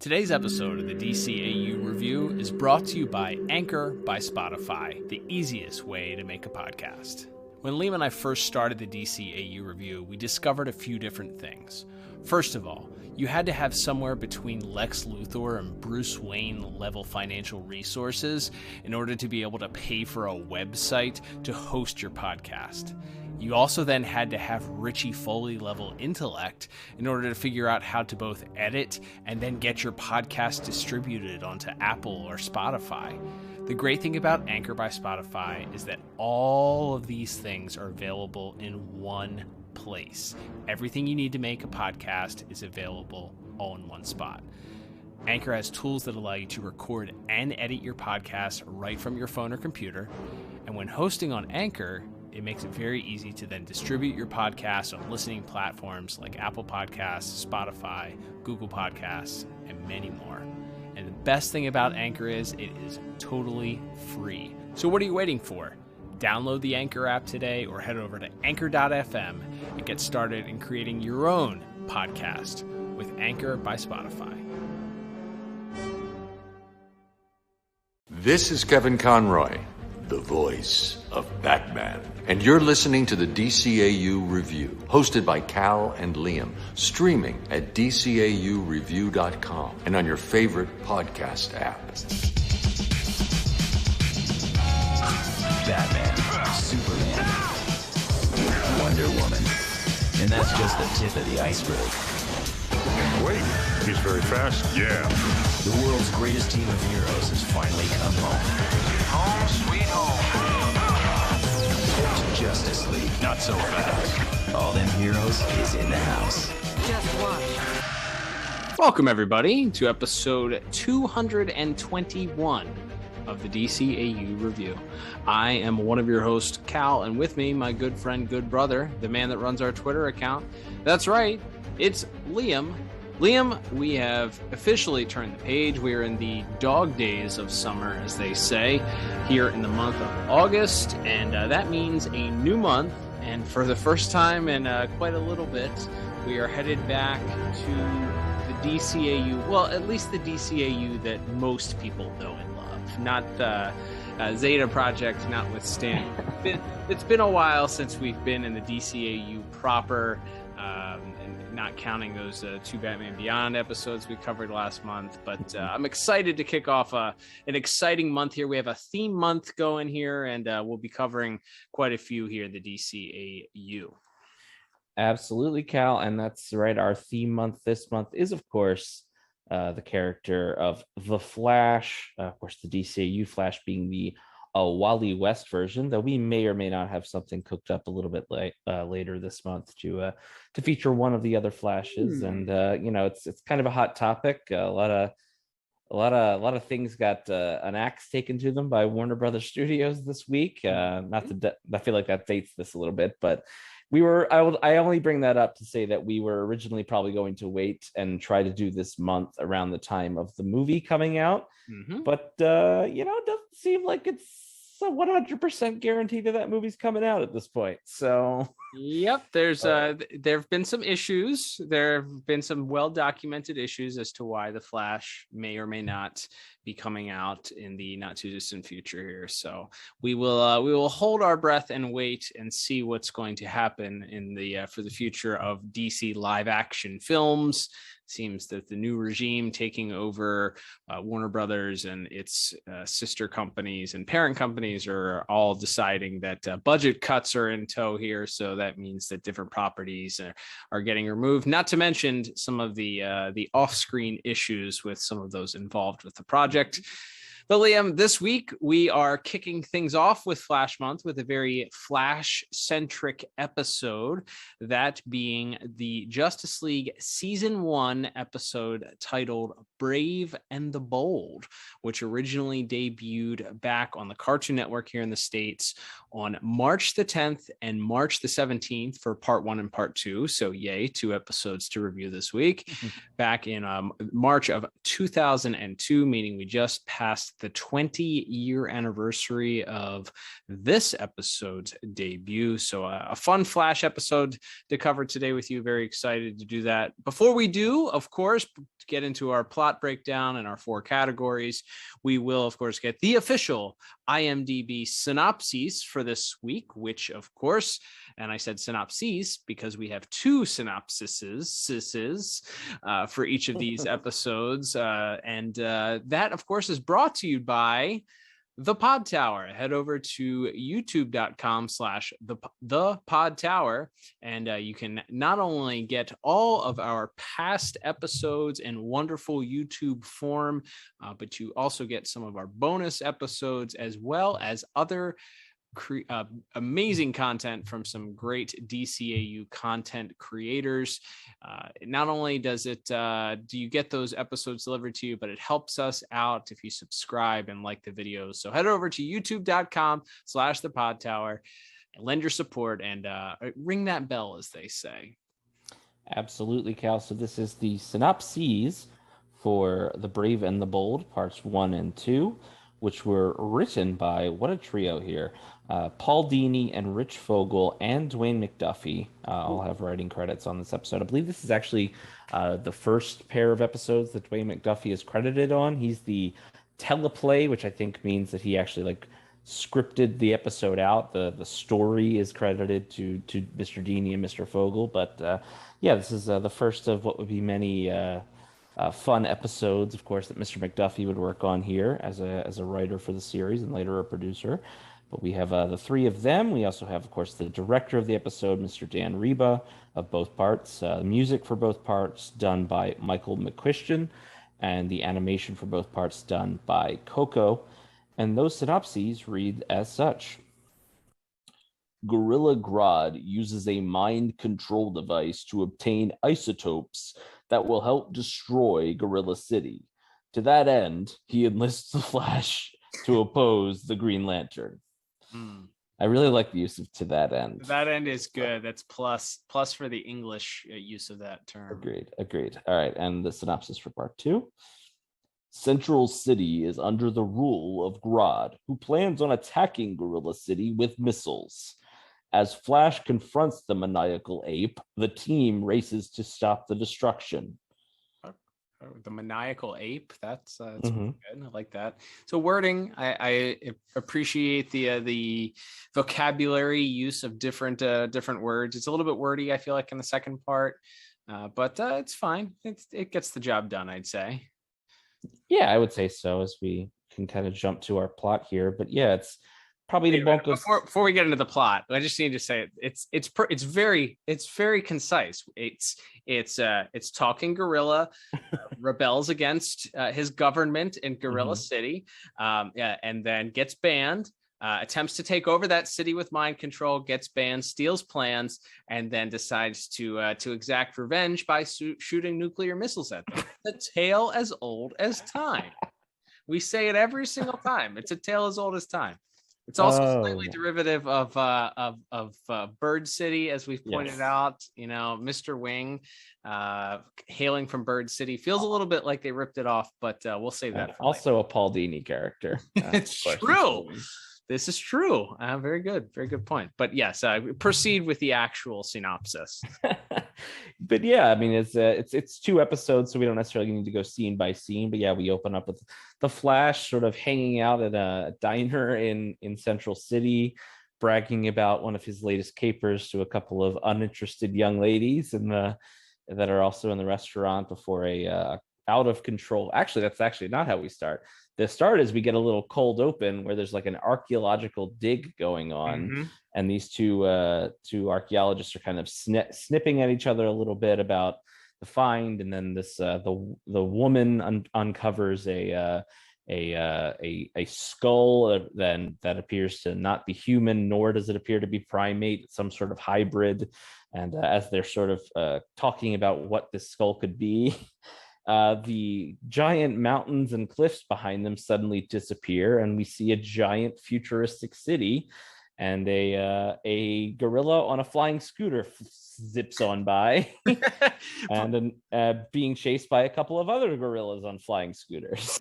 Today's episode of the DCAU Review is brought to you by Anchor by Spotify, the easiest way to make a podcast. When Liam and I first started the DCAU Review, we discovered a few different things. First of all, you had to have somewhere between Lex Luthor and Bruce Wayne level financial resources in order to be able to pay for a website to host your podcast. You also then had to have Richie Foley level intellect in order to figure out how to both edit and then get your podcast distributed onto Apple or Spotify. The great thing about Anchor by Spotify is that all of these things are available in one place. Everything you need to make a podcast is available all in one spot. Anchor has tools that allow you to record and edit your podcast right from your phone or computer. And when hosting on Anchor, it makes it very easy to then distribute your podcast on listening platforms like Apple Podcasts, Spotify, Google Podcasts, and many more. And the best thing about Anchor is it is totally free. So what are you waiting for? Download the Anchor app today or head over to anchor.fm and get started in creating your own podcast with Anchor by Spotify. This is Kevin Conroy, the voice of Batman. And you're listening to the DCAU Review, hosted by Cal and Liam, streaming at DCAUreview.com and on your favorite podcast app. Batman, Superman, Wonder Woman. And that's just the tip of the iceberg. Wait, he's very fast. Yeah. The world's greatest team of heroes has finally come home. Home sweet home. To Justice League. Not so fast. All them heroes is in the house. Just watch. Welcome, everybody, to episode 221 of the DCAU Review. I am one of your hosts, Cal, and with me, my good friend, good brother, the man that runs our Twitter account. That's right, it's Liam. Liam, we have officially turned the page. We are in the dog days of summer, as they say, here in the month of August, and that means a new month, and for the first time in quite a little bit, we are headed back to the DCAU, well, at least the DCAU that most people know and love, not Zeta Project notwithstanding. It's been a while since we've been in the DCAU proper, and not counting those two Batman Beyond episodes we covered last month. But I'm excited to kick off an exciting month here. We have a theme month going here, and we'll be covering quite a few here in the DCAU. Absolutely, Cal, and that's right. Our theme month this month is, of course, the character of the Flash. Of course, the DCAU Flash being the Wally West version, though we may or may not have something cooked up a little bit later this month to feature one of the other Flashes. And it's kind of a hot topic. A lot of things got an axe taken to them by Warner Brothers Studios this week. I feel like that dates this a little bit, but I only bring that up to say that we were originally probably going to wait and try to do this month around the time of the movie coming out. Mm-hmm. But it doesn't seem like it's a 100% guarantee that movie's coming out at this point. So yep, there have been some issues. There have been some well-documented issues as to why the Flash may or may not be coming out in the not too distant future here. So we will hold our breath and wait and see what's going to happen in the for the future of DC live action films. Seems that the new regime taking over Warner Brothers and its sister companies and parent companies are all deciding that budget cuts are in tow here. So that means that different properties are getting removed, not to mention some of the off-screen issues with some of those involved with the project. But Liam, this week we are kicking things off with Flash Month with a very Flash-centric episode, that being the Justice League Season 1 episode titled Brave and the Bold, which originally debuted back on the Cartoon Network here in the States on March the 10th and March the 17th for Part 1 and Part 2. So yay, 2 episodes to review this week. Back in March of 2002, meaning we just passed the 20-year anniversary of this episode's debut. So a fun Flash episode to cover today with you. Very excited to do that. Before we do, of course, get into our plot breakdown and our 4 categories, we will, of course, get the official IMDb synopses for this week, which, of course, and I said synopses because we have 2 synopsises for each of these episodes. And that, of course, is brought to you by The Pod Tower. Head over to youtube.com/the Pod Tower, and you can not only get all of our past episodes in wonderful YouTube form, but you also get some of our bonus episodes as well as other amazing content from some great DCAU content creators. Not only do you get those episodes delivered to you, but it helps us out if you subscribe and like the videos. So head over to youtube.com/the Pod Tower and lend your support and ring that bell, as they say. Absolutely, Cal. So this is the synopses for The Brave and the Bold, parts 1 and 2, which were written by, what a trio here, Paul Dini and Rich Fogel and Dwayne McDuffie all have writing credits on this episode. I believe this is actually the first pair of episodes that Dwayne McDuffie is credited on. He's the teleplay, which I think means that he actually scripted the episode out. The story is credited to Mr. Dini and Mr. Fogel. But this is the first of what would be many fun episodes, of course, that Mr. McDuffie would work on here as a writer for the series and later a producer. But we have the 3 of them. We also have, of course, the director of the episode, Mr. Dan Reba, of both parts. Music for both parts done by Michael McChristian, and the animation for both parts done by Coco. And those synopses read as such. Gorilla Grodd uses a mind control device to obtain isotopes that will help destroy Gorilla City. To that end, he enlists the Flash to oppose the Green Lantern. I really like the use of "to that end." That end is good. That's plus for the English use of that term. Agreed. All right, and the synopsis for part 2. Central City is under the rule of Grodd, who plans on attacking Gorilla City with missiles. As Flash confronts the maniacal ape, the team races to stop the destruction. The maniacal ape, that's Mm-hmm. good. I like that. So wording, I appreciate the vocabulary use of different words. It's a little bit wordy, I feel like, in the second part, but it's fine. It gets the job done, I'd say. Yeah, I would say so, as we can kind of jump to our plot here. But yeah, it's probably the bulk of. Before we get into the plot, I just need to say it's very concise. It's talking gorilla rebels against his government in Gorilla City, and then gets banned. Attempts to take over that city with mind control, gets banned, steals plans, and then decides to exact revenge by shooting nuclear missiles at them. A tale as old as time. We say it every single time. It's a tale as old as time. It's also slightly derivative of Bird City, as we've pointed out. You know, Mr. Wing, hailing from Bird City, feels a little bit like they ripped it off, but we'll save that. Also, later. A Paul Dini character. It's true. This is true. Very good point. But yes, proceed with the actual synopsis. But yeah, I mean, it's 2 episodes, so we don't necessarily need to go scene by scene. But yeah, we open up with the Flash sort of hanging out at a diner in Central City, bragging about one of his latest capers to a couple of uninterested young ladies that are also in the restaurant before a out of control. Actually, that's actually not how we start. The start is we get a little cold open where there's like an archaeological dig going on, and these two archaeologists are kind of snipping at each other a little bit about the find, and then this the woman uncovers a skull that appears to not be human, nor does it appear to be primate, some sort of hybrid. And as they're sort of talking about what this skull could be, the giant mountains and cliffs behind them suddenly disappear, and we see a giant futuristic city, and a gorilla on a flying scooter zips on by, and then being chased by a couple of other gorillas on flying scooters.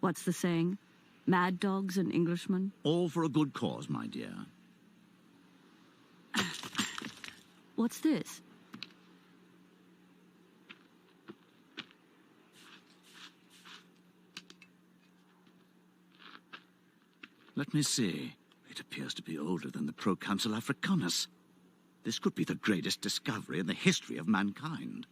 What's the saying? Mad dogs and Englishmen? All for a good cause, my dear. What's this? Let me see. It appears to be older than the Proconsul Africanus. This could be the greatest discovery in the history of mankind.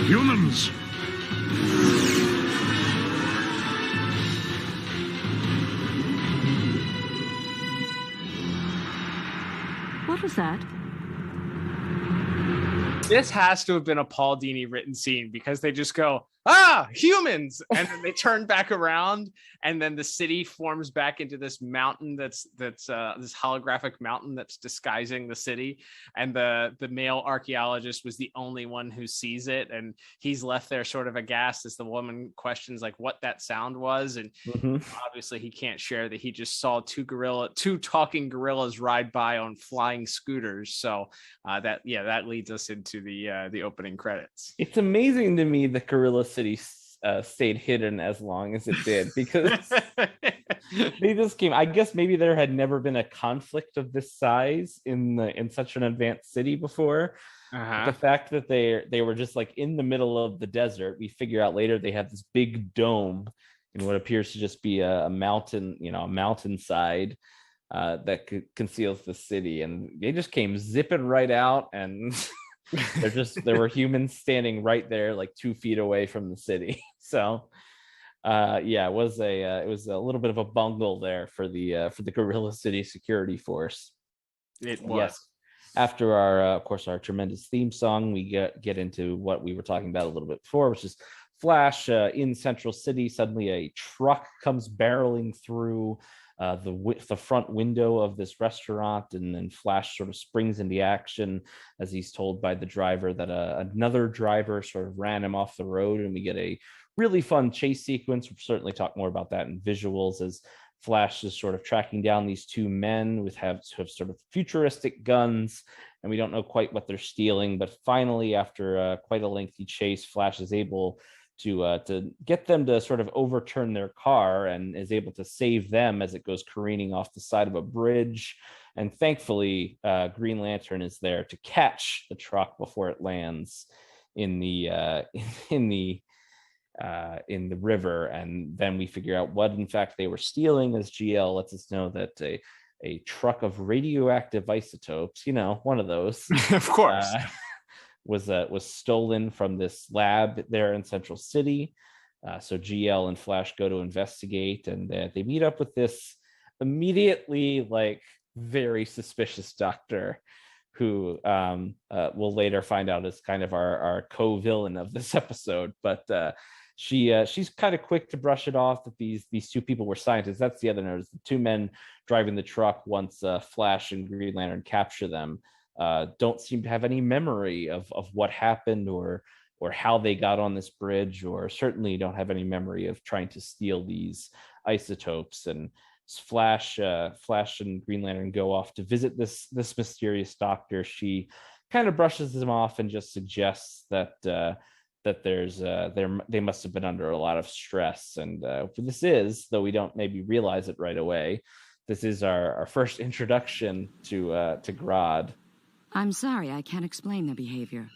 Humans! What was that? This has to have been a Paul Dini written scene, because they just go, humans, and then they turn back around, and then the city forms back into this mountain that's this holographic mountain that's disguising the city, and the male archaeologist was the only one who sees it, and he's left there sort of aghast as the woman questions like what that sound was, and obviously he can't share that he just saw two talking gorillas ride by on flying scooters. So that leads us into the opening credits. It's amazing to me that Gorilla City stayed hidden as long as it did, because they just came. I guess maybe there had never been a conflict of this size in such an advanced city before. The fact that they were just like in the middle of the desert, we figure out later they have this big dome in what appears to just be a mountain, a mountainside that conceals the city, and they just came zipping right out, and there were humans standing right there, like 2 feet away from the city. So it was a little bit of a bungle there for the Gorilla City security force. It was. Yes. After our tremendous theme song, we get into what we were talking about a little bit before, which is Flash in Central City. Suddenly a truck comes barreling through the front window of this restaurant, and then Flash sort of springs into action as he's told by the driver that another driver sort of ran him off the road, and we get a really fun chase sequence. We'll certainly talk more about that in visuals, as Flash is sort of tracking down these two men who have sort of futuristic guns, and we don't know quite what they're stealing, but finally, after quite a lengthy chase, Flash is able to get them to sort of overturn their car, and is able to save them as it goes careening off the side of a bridge. And thankfully, Green Lantern is there to catch the truck before it lands in the river. And then we figure out what in fact they were stealing, as GL lets us know that a truck of radioactive isotopes, one of those, of course, was stolen from this lab there in Central City. So GL and Flash go to investigate, and they meet up with this immediately very suspicious doctor, who we'll later find out is kind of our co-villain of this episode. But she's kind of quick to brush it off that these two people were scientists. That's the other note, is the two men driving the truck once Flash and Green Lantern capture them don't seem to have any memory of what happened or how they got on this bridge, or certainly don't have any memory of trying to steal these isotopes. And Flash and Green Lantern go off to visit this mysterious doctor. She kind of brushes them off and just suggests that they must have been under a lot of stress. And this is, though we don't maybe realize it right away, this is our first introduction to Grodd. I'm sorry, I can't explain their behavior.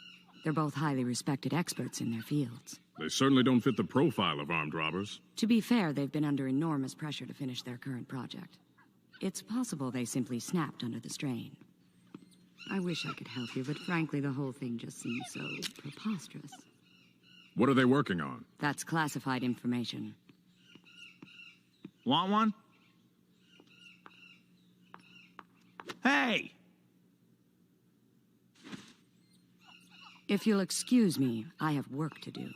They're both highly respected experts in their fields. They certainly don't fit the profile of armed robbers. To be fair, they've been under enormous pressure to finish their current project. It's possible they simply snapped under the strain. I wish I could help you, but frankly, the whole thing just seems so preposterous. What are they working on? That's classified information. Want one? Hey! If you'll excuse me, I have work to do.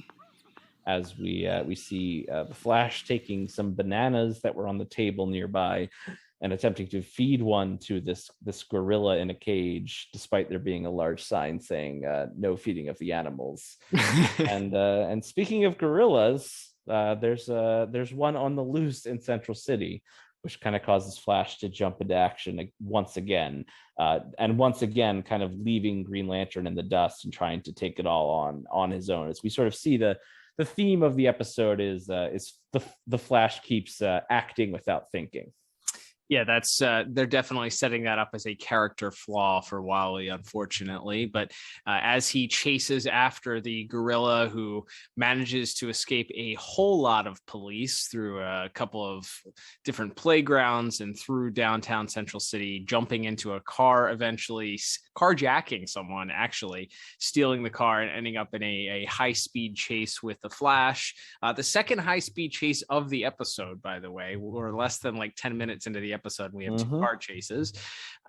As we see the Flash taking some bananas that were on the table nearby and attempting to feed one to this gorilla in a cage, despite there being a large sign saying no feeding of the animals. And speaking of gorillas, there's one on the loose in Central City, which kind of causes Flash to jump into action once again, and once again kind of leaving Green Lantern in the dust and trying to take it all on his own. As we sort of see the theme of the episode is the Flash keeps acting without thinking. Yeah, that's they're definitely setting that up as a character flaw for Wally, unfortunately. But as he chases after the gorilla, who manages to escape a whole lot of police through a couple of different playgrounds and through downtown Central City, jumping into a car, eventually carjacking someone, actually stealing the car and ending up in a high-speed chase with the Flash. The second high-speed chase of the episode, by the way. We're less than like 10 minutes into the episode. We have two car chases.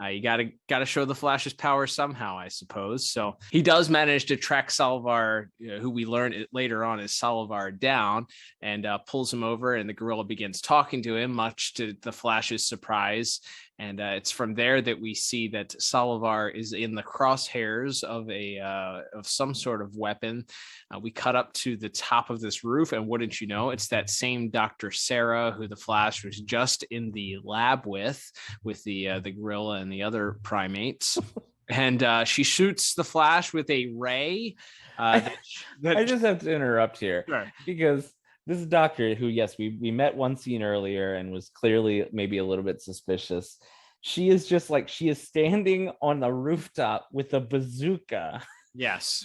You gotta show the Flash's power somehow, I suppose. So he does manage to track Solovar, who we learn later on is Solovar, down, and pulls him over, and the gorilla begins talking to him, much to the Flash's surprise. And it's from there that we see that Solovar is in the crosshairs of some sort of weapon. We cut up to the top of this roof, and wouldn't you know, it's that same Dr. Sarah who the Flash was just in the lab with the gorilla and the other primates. And she shoots the Flash with a ray. I just have to interrupt here, sure, because this doctor, who, yes, we met one scene earlier and was clearly maybe a little bit suspicious. She is standing on the rooftop with a bazooka. Yes,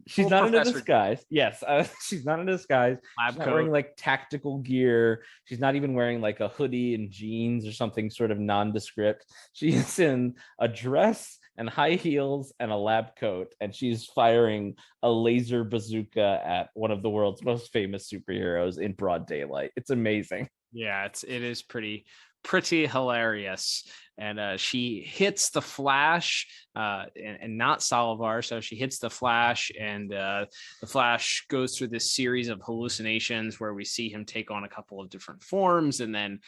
She's not in a disguise. Yes, she's not in a disguise. She's not wearing like tactical gear. She's not even wearing like a hoodie and jeans or something sort of nondescript. She is in a dress and high heels and a lab coat, and she's firing a laser bazooka at one of the world's most famous superheroes in broad daylight. It's amazing. Yeah, it is pretty hilarious. And she hits the Flash and not Solovar. So she hits the Flash, and the Flash goes through this series of hallucinations where we see him take on a couple of different forms, and then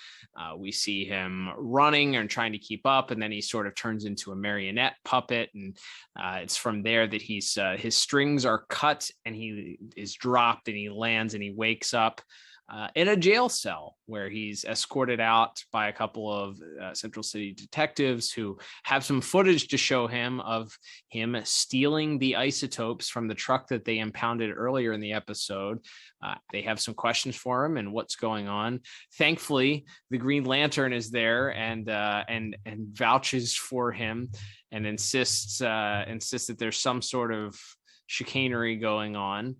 we see him running and trying to keep up, and then he sort of turns into a marionette puppet, and it's from there that his strings are cut, and he is dropped, and he lands, and he wakes up in a jail cell where he's escorted out by a couple of Central City detectives who have some footage to show him of him stealing the isotopes from the truck that they impounded earlier in the episode. They have some questions for him and what's going on. Thankfully, the Green Lantern is there and vouches for him and insists that there's some sort of chicanery going on.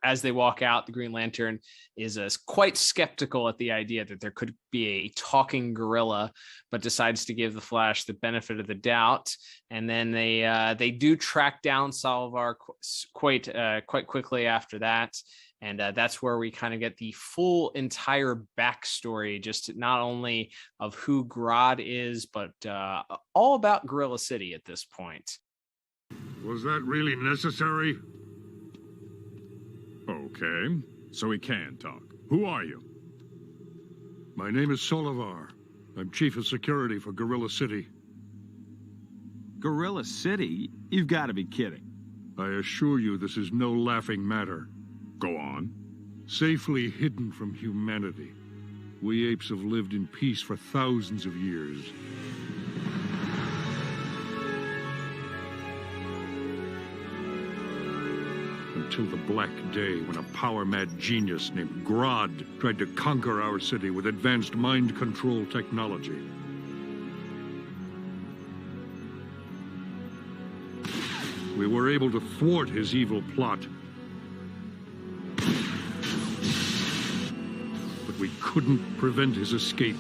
As they walk out, the Green Lantern is quite skeptical at the idea that there could be a talking gorilla, but decides to give the Flash the benefit of the doubt. And then they do track down Solovar quite quickly after that. And that's where we kind of get the full entire backstory, just not only of who Grodd is, but all about Gorilla City at this point. Was that really necessary? Okay, so he can talk. Who are you? My name is Solovar. I'm Chief of Security for Gorilla City. Gorilla City? You've got to be kidding. I assure you this is no laughing matter. Go on. Safely hidden from humanity, we apes have lived in peace for thousands of years. Until the Black Day, when a power-mad genius named Grodd tried to conquer our city with advanced mind control technology. We were able to thwart his evil plot. But we couldn't prevent his escape.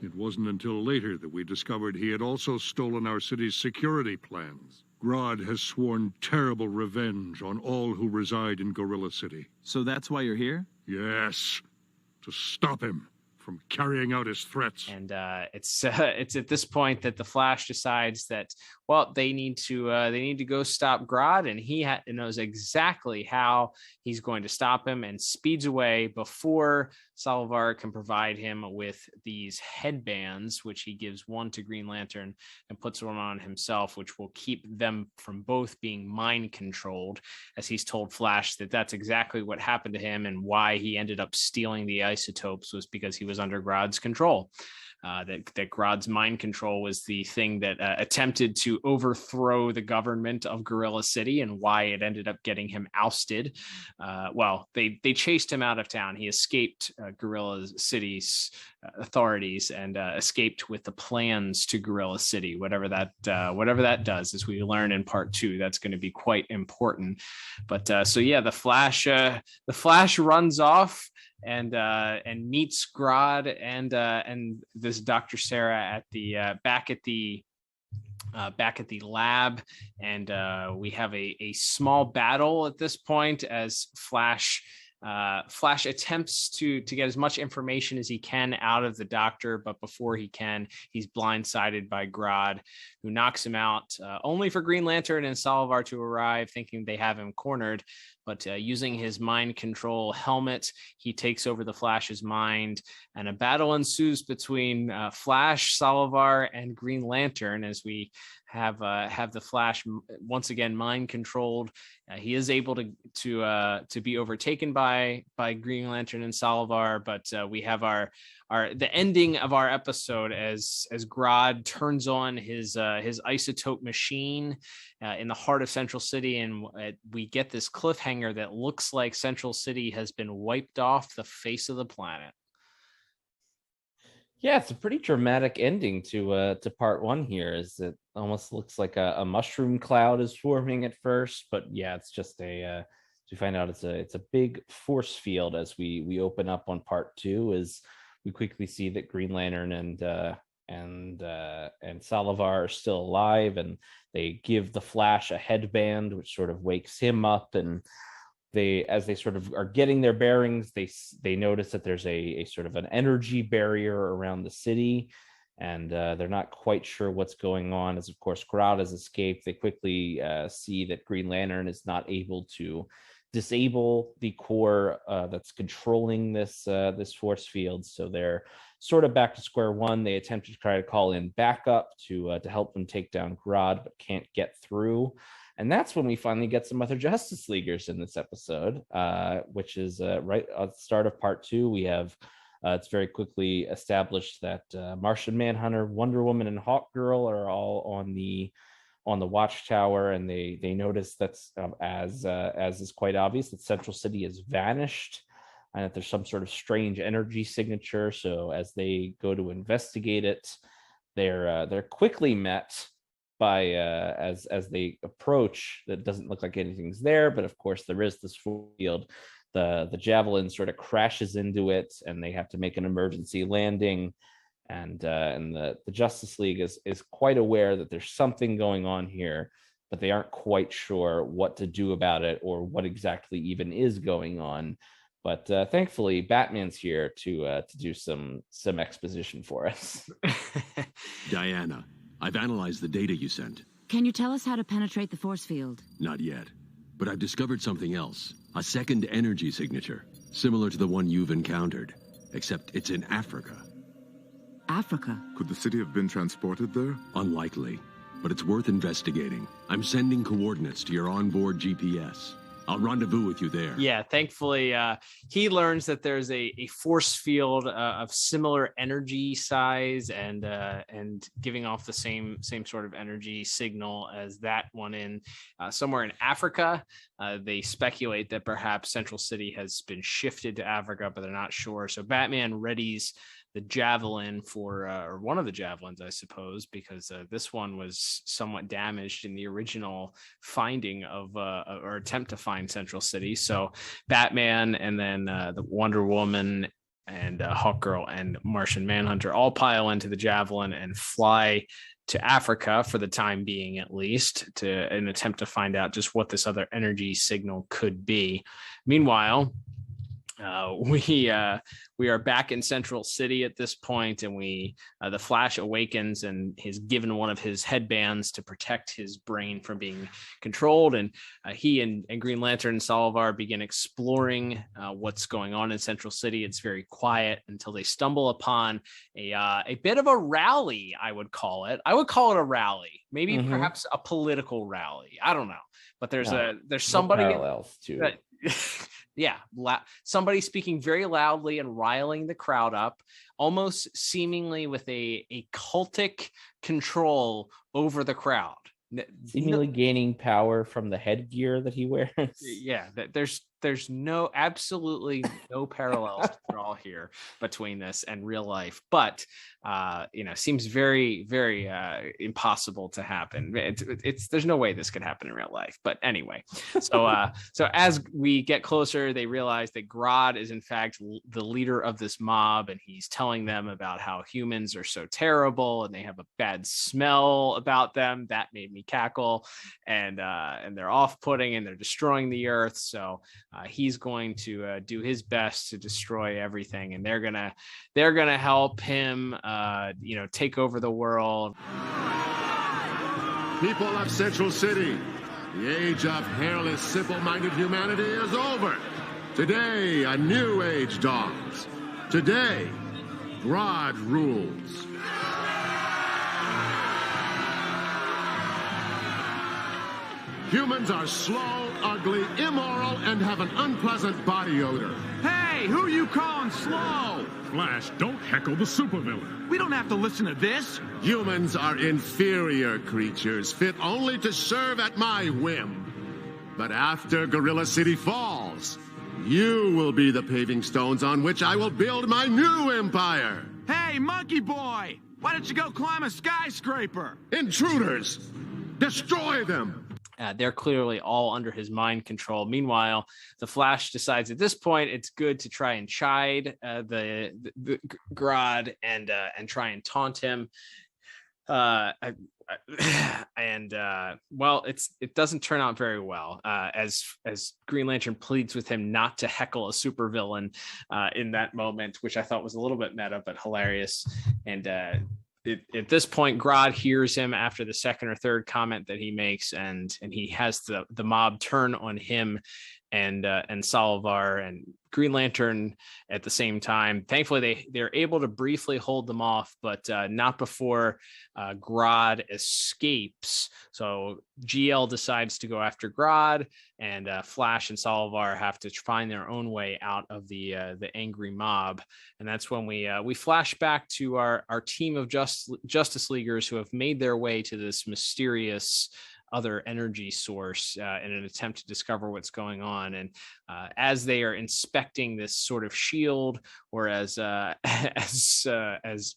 It wasn't until later that we discovered he had also stolen our city's security plans. Grodd has sworn terrible revenge on all who reside in Gorilla City. So that's why you're here? Yes, to stop him from carrying out his threats. And it's at this point that the Flash decides that, well, they need to go stop Grodd, and he knows exactly how he's going to stop him, and speeds away before Salazar can provide him with these headbands, which he gives one to Green Lantern and puts one on himself, which will keep them from both being mind controlled, as he's told Flash that that's exactly what happened to him, and why he ended up stealing the isotopes was because he was under Grodd's control. That Grodd's mind control was the thing that attempted to overthrow the government of Gorilla City, and why it ended up getting him ousted. They chased him out of town. He escaped Gorilla City's authorities and escaped with the plans to Gorilla City. Whatever that does, as we learn in part 2, that's going to be quite important. But the Flash runs off and meets Grodd and this Dr. Sarah at the back at the lab, and we have a small battle at this point as Flash attempts to get as much information as he can out of the Doctor, but before he can, he's blindsided by Grodd, who knocks him out, only for Green Lantern and Salazar to arrive, thinking they have him cornered. But using his mind control helmet, he takes over the Flash's mind, and a battle ensues between Flash, Salazar, and Green Lantern as we have the Flash once again mind controlled. He is able to be overtaken by Green Lantern and Salazar, but we have the ending of our episode as Grodd turns on his isotope machine in the heart of Central City, and we get this cliffhanger that looks like Central City has been wiped off the face of the planet. Yeah, it's a pretty dramatic ending to part 1 here. Is it almost looks like a mushroom cloud is forming at first, but yeah, it's just we find out it's a big force field as we open up on part 2, as we quickly see that Green Lantern and Salazar are still alive, and they give the Flash a headband, which sort of wakes him up, and as they sort of are getting their bearings, they notice that there's a sort of an energy barrier around the city, and they're not quite sure what's going on. As of course Grodd has escaped, they quickly see that Green Lantern is not able to disable the core that's controlling this force field, so they're sort of back to square one. They attempt to try to call in backup to help them take down Grodd, but can't get through. And that's when we finally get some other Justice Leaguers in this episode, which is right at the start of part 2. We have it's very quickly established that Martian Manhunter, Wonder Woman, and Hawkgirl are all on the watchtower, and they notice that's as is quite obvious that Central City has vanished, and that there's some sort of strange energy signature. So as they go to investigate it, they're quickly met by as they approach, that doesn't look like anything's there, but of course there is this field. The javelin sort of crashes into it, and they have to make an emergency landing. And the Justice League is quite aware that there's something going on here, but they aren't quite sure what to do about it or what exactly even is going on. But thankfully, Batman's here to do some exposition for us. Diana, I've analyzed the data you sent. Can you tell us how to penetrate the force field? Not yet, but I've discovered something else. A second energy signature, similar to the one you've encountered, except it's in Africa. Africa? Could the city have been transported there? Unlikely, but it's worth investigating. I'm sending coordinates to your onboard GPS. I'll rendezvous with you there. Yeah, thankfully, he learns that there's a force field of similar energy size and giving off the same sort of energy signal as that one in somewhere in Africa. They speculate that perhaps Central City has been shifted to Africa, but they're not sure. So Batman readies the javelin or one of the javelins, I suppose, because this one was somewhat damaged in the original finding of or attempt to find Central City. So Batman and then the Wonder Woman and Hawkgirl and Martian Manhunter all pile into the javelin and fly to Africa for the time being, at least, to an attempt to find out just what this other energy signal could be. Meanwhile, we are back in Central City at this point, and the Flash awakens and he's given one of his headbands to protect his brain from being controlled, and he and Green Lantern and Salvar begin exploring what's going on in Central City. It's very quiet until they stumble upon a bit of a rally. I would call it a rally, maybe perhaps a political rally. I don't know, but there's somebody parallels to it. Yeah, somebody speaking very loudly and riling the crowd up, almost seemingly with a cultic control over the crowd. Seemingly gaining power from the headgear that he wears. Yeah, there's absolutely no parallels to draw here between this and real life, but seems very, very impossible to happen. There's no way this could happen in real life. But anyway, so as we get closer, they realize that Grodd is in fact the leader of this mob, and he's telling them about how humans are so terrible and they have a bad smell about them. That made me cackle, and they're off-putting and they're destroying the earth. So he's going to do his best to destroy everything, and they're gonna help him take over the world. People of Central City, the age of hairless, simple-minded humanity is over. Today, a new age dawns. Today, Grodd rules. Humans are slow, ugly, immoral, and have an unpleasant body odor. Hey, who you calling slow? Flash, don't heckle the supervillain. We don't have to listen to this. Humans are inferior creatures, fit only to serve at my whim. But after Gorilla City falls, you will be the paving stones on which I will build my new empire. Hey, monkey boy! Why don't you go climb a skyscraper? Intruders! Destroy them! They're clearly all under his mind control. Meanwhile, the Flash decides at this point it's good to try and chide the Grodd and try and taunt him. It doesn't turn out very well. As Green Lantern pleads with him not to heckle a supervillain in that moment, which I thought was a little bit meta but hilarious. And at this point, Grodd hears him after the second or third comment that he makes, and he has the mob turn on him and Salvar and Green Lantern at the same time. Thankfully, they're able to briefly hold them off, but not before Grodd escapes. So GL decides to go after Grodd, and Flash and Salvar have to find their own way out of the angry mob. And that's when we flash back to our team of Justice Leaguers who have made their way to this mysterious other energy source in an attempt to discover what's going on. And as they are inspecting this sort of shield, or as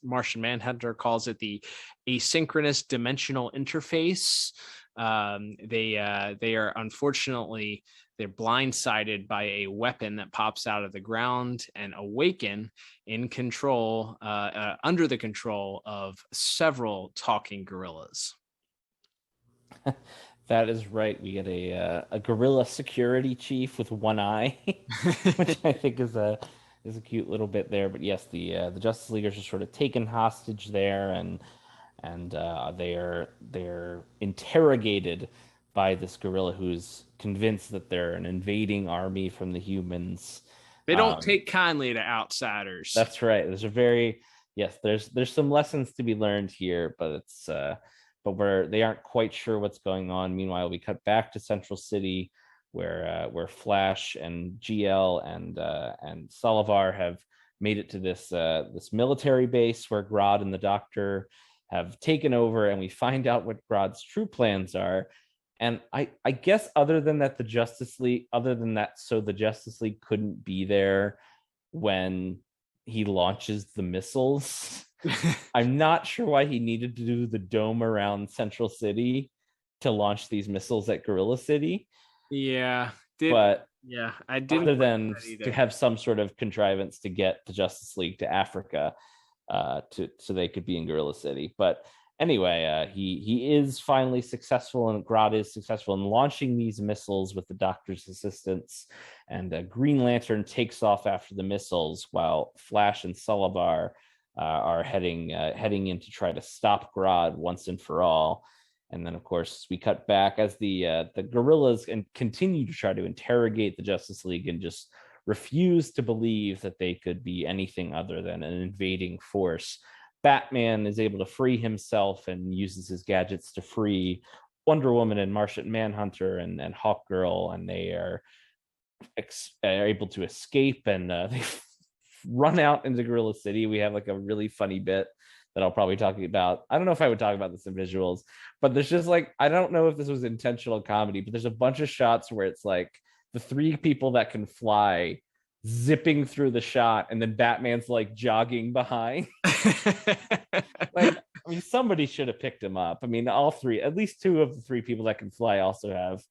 Martian Manhunter calls it, the asynchronous dimensional interface, they are unfortunately, they're blindsided by a weapon that pops out of the ground and awaken in control, under the control of several talking gorillas. That is right. We get a gorilla security chief with one eye, which I think is a cute little bit there. But yes, the Justice Leaguers are sort of taken hostage there, and they're interrogated by this gorilla who's convinced that they're an invading army from the humans. They don't take kindly to outsiders. That's right. There's some lessons to be learned here, but it's but they aren't quite sure what's going on. Meanwhile, we cut back to Central City, where Flash and GL and Salvar have made it to this military base where Grodd and the Doctor have taken over, and we find out what Grodd's true plans are. And I guess other than that, the Justice League couldn't be there when he launches the missiles. I'm not sure why he needed to do the dome around Central City to launch these missiles at Gorilla City. I didn't. Other than to have some sort of contrivance to get the Justice League to Africa, so they could be in Gorilla City. But anyway, he is finally successful, and Grodd is successful in launching these missiles with the Doctor's assistance. And Green Lantern takes off after the missiles, while Flash and Solovar are heading in to try to stop Grodd once and for all. And then, of course, we cut back as the guerrillas and continue to try to interrogate the Justice League and just refuse to believe that they could be anything other than an invading force. Batman is able to free himself and uses his gadgets to free Wonder Woman and Martian Manhunter and Hawkgirl, and they are able to escape, and they run out into Gorilla City. We have like a really funny bit that I'll probably talk about. I don't know if I would talk about this in visuals, but there's just like, I don't know if this was intentional comedy, but there's a bunch of shots where it's like the three people that can fly zipping through the shot, and then Batman's like jogging behind. Like, I mean, somebody should have picked him up. I mean, at least two of the three people that can fly also have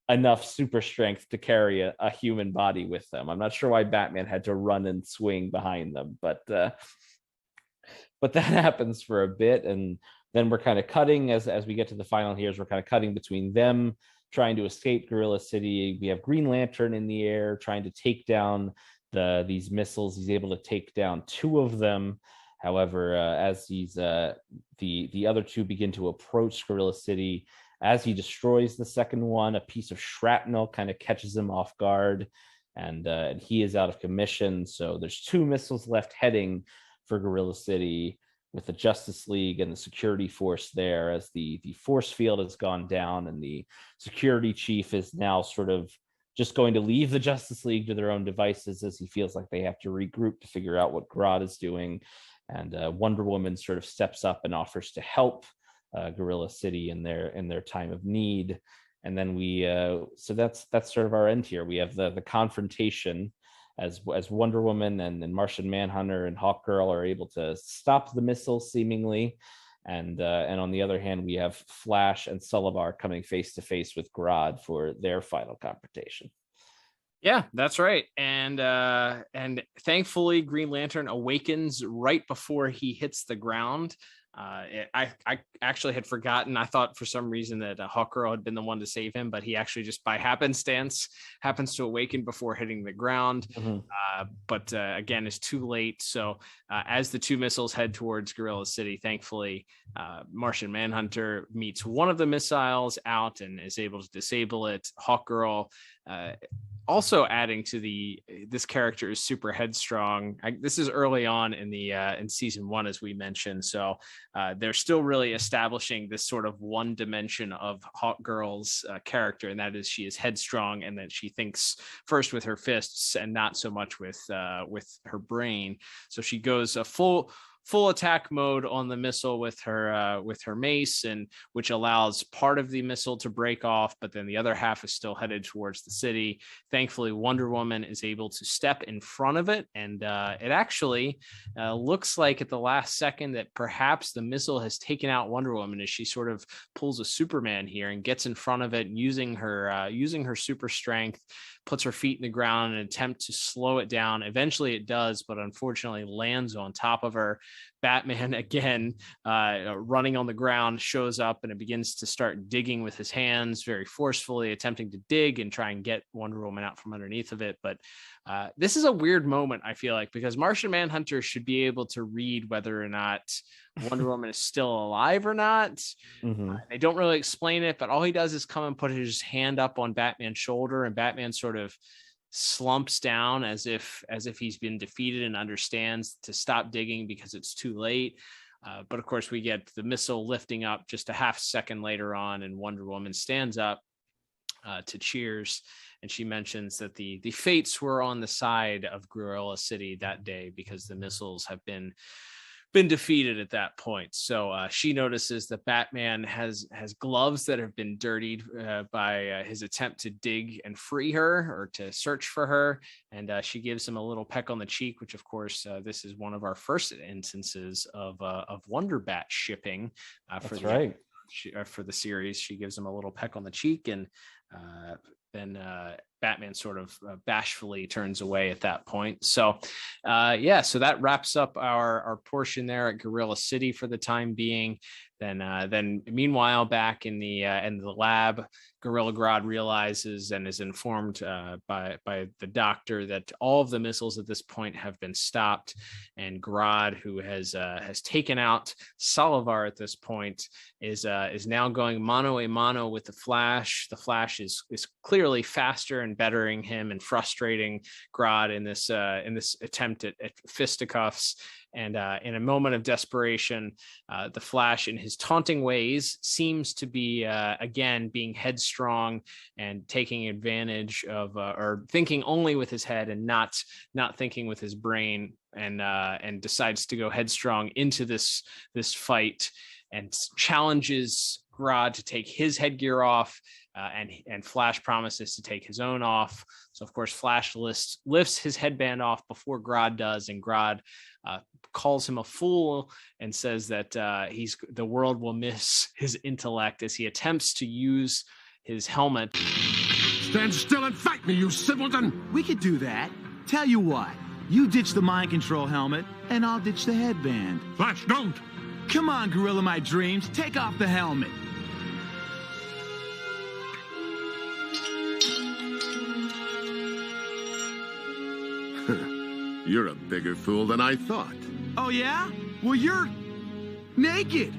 enough super strength to carry a human body with them. I'm not sure why Batman had to run and swing behind them, but that happens for a bit, and then we're kind of cutting as we get to the final here. We're kind of cutting between them trying to escape Gorilla City. We have Green Lantern in the air trying to take down these missiles. He's able to take down two of them. However, as the other two begin to approach Gorilla City, as he destroys the second one, a piece of shrapnel kind of catches him off guard, and he is out of commission. So there's two missiles left heading for Gorilla City, with the Justice League and the security force there, as the force field has gone down, and the security chief is now sort of just going to leave the Justice League to their own devices, as he feels like they have to regroup to figure out what Grodd is doing. And Wonder Woman sort of steps up and offers to help Gorilla City in their time of need. And then so that's sort of our end here. We have the confrontation as Wonder Woman and Martian Manhunter and Hawkgirl are able to stop the missiles seemingly, and on the other hand, we have Flash and Solovar coming face to face with Grodd for their final confrontation. Yeah, that's right. And thankfully, Green Lantern awakens right before he hits the ground. I actually had forgotten. I thought for some reason that Hawkgirl had been the one to save him, but he actually just by happenstance happens to awaken before hitting the ground. Mm-hmm. But again, it's too late. So as the two missiles head towards Gorilla City, thankfully, Martian Manhunter meets one of the missiles out and is able to disable it. Hawkgirl also adding to this character is super headstrong. This is early on in season 1, as we mentioned. So they're still really establishing this sort of one dimension of Hawkgirl's character, and that is she is headstrong, and that she thinks first with her fists and not so much with her brain. So she goes a full attack mode on the missile with her mace, and which allows part of the missile to break off, but then the other half is still headed towards the city. Thankfully, Wonder Woman is able to step in front of it, and it actually looks like at the last second that perhaps the missile has taken out Wonder Woman, as she sort of pulls a Superman here and gets in front of it, using her super strength, puts her feet in the ground in an attempt to slow it down. Eventually it does, but unfortunately lands on top of her. Batman, again, running on the ground, shows up and it begins to start digging with his hands very forcefully, attempting to dig and try and get Wonder Woman out from underneath of it. But this is a weird moment, I feel like, because Martian Manhunter should be able to read whether or not Wonder Woman is still alive or not. Mm-hmm. They don't really explain it, but all he does is come and put his hand up on Batman's shoulder, and Batman sort of slumps down as if he's been defeated and understands to stop digging because it's too late. But of course, we get the missile lifting up just a half second later on, and Wonder Woman stands up to cheers, and she mentions that the fates were on the side of Gorilla City that day because the missiles have been defeated at that point. So she notices that Batman has gloves that have been dirtied by his attempt to dig and free her, or to search for her, and she gives him a little peck on the cheek, which of course this is one of our first instances of Wonder Bat shipping for the series. She gives him a little peck on the cheek, and then Batman sort of bashfully turns away at that point. So so that wraps up our portion there at Gorilla City for the time being. Then meanwhile, back in the lab, Gorilla Grodd realizes and is informed by the doctor that all of the missiles at this point have been stopped, and Grodd, who has taken out Salivar at this point, is now going mano a mano with the Flash. The Flash is clearly faster and bettering him and frustrating Grodd in this attempt at fisticuffs. And in a moment of desperation, the Flash, in his taunting ways, seems to be again being headstrong and taking advantage of, or thinking only with his head and not thinking with his brain, and decides to go headstrong into this fight and challenges Grodd to take his headgear off. And Flash promises to take his own off. So, of course, Flash lifts his headband off before Grodd does, and Grodd calls him a fool and says that the world will miss his intellect as he attempts to use his helmet. Stand still and fight me, you simpleton! We could do that. Tell you what, you ditch the mind control helmet, and I'll ditch the headband. Flash, don't! Come on, Gorilla My Dreams, take off the helmet. You're a bigger fool than I thought. Oh, yeah? Well, you're naked.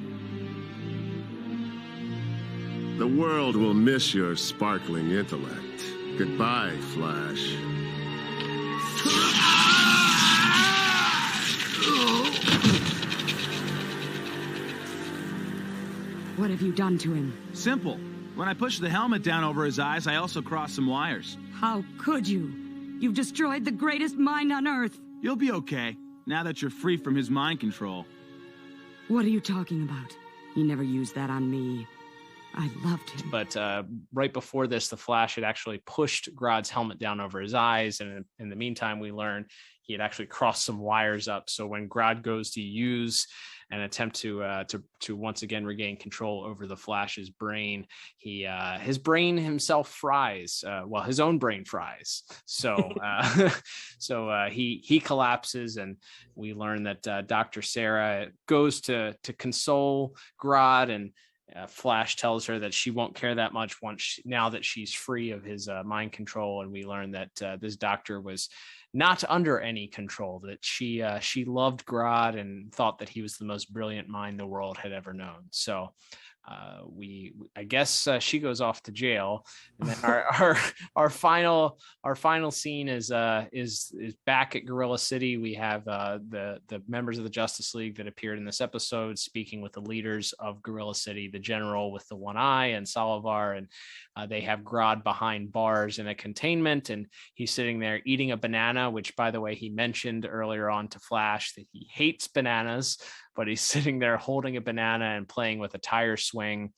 The world will miss your sparkling intellect. Goodbye, Flash. What have you done to him? Simple. When I pushed the helmet down over his eyes, I also crossed some wires. How could you? You've destroyed the greatest mind on Earth. You'll be okay, now that you're free from his mind control. What are you talking about? He never used that on me. I loved him. But right before this, the Flash had actually pushed Grodd's helmet down over his eyes. And in the meantime, we learned he had actually crossed some wires up. So when Grodd goes to use an attempt to once again regain control over the Flash's brain, his brain himself fries. His own brain fries. So he collapses, and we learn that Dr. Sarah goes to console Grodd, and Flash tells her that she won't care that much now that she's free of his mind control. And we learn that this doctor was not under any control, that she loved Grodd and thought that he was the most brilliant mind the world had ever known. So I guess she goes off to jail, and then our final scene is back at Gorilla City. We have the members of the Justice League that appeared in this episode speaking with the leaders of Gorilla City, the general with the one eye and Salivar, and they have Grodd behind bars in a containment, and he's sitting there eating a banana, which, by the way, he mentioned earlier on to Flash that he hates bananas, but he's sitting there holding a banana and playing with a tire swing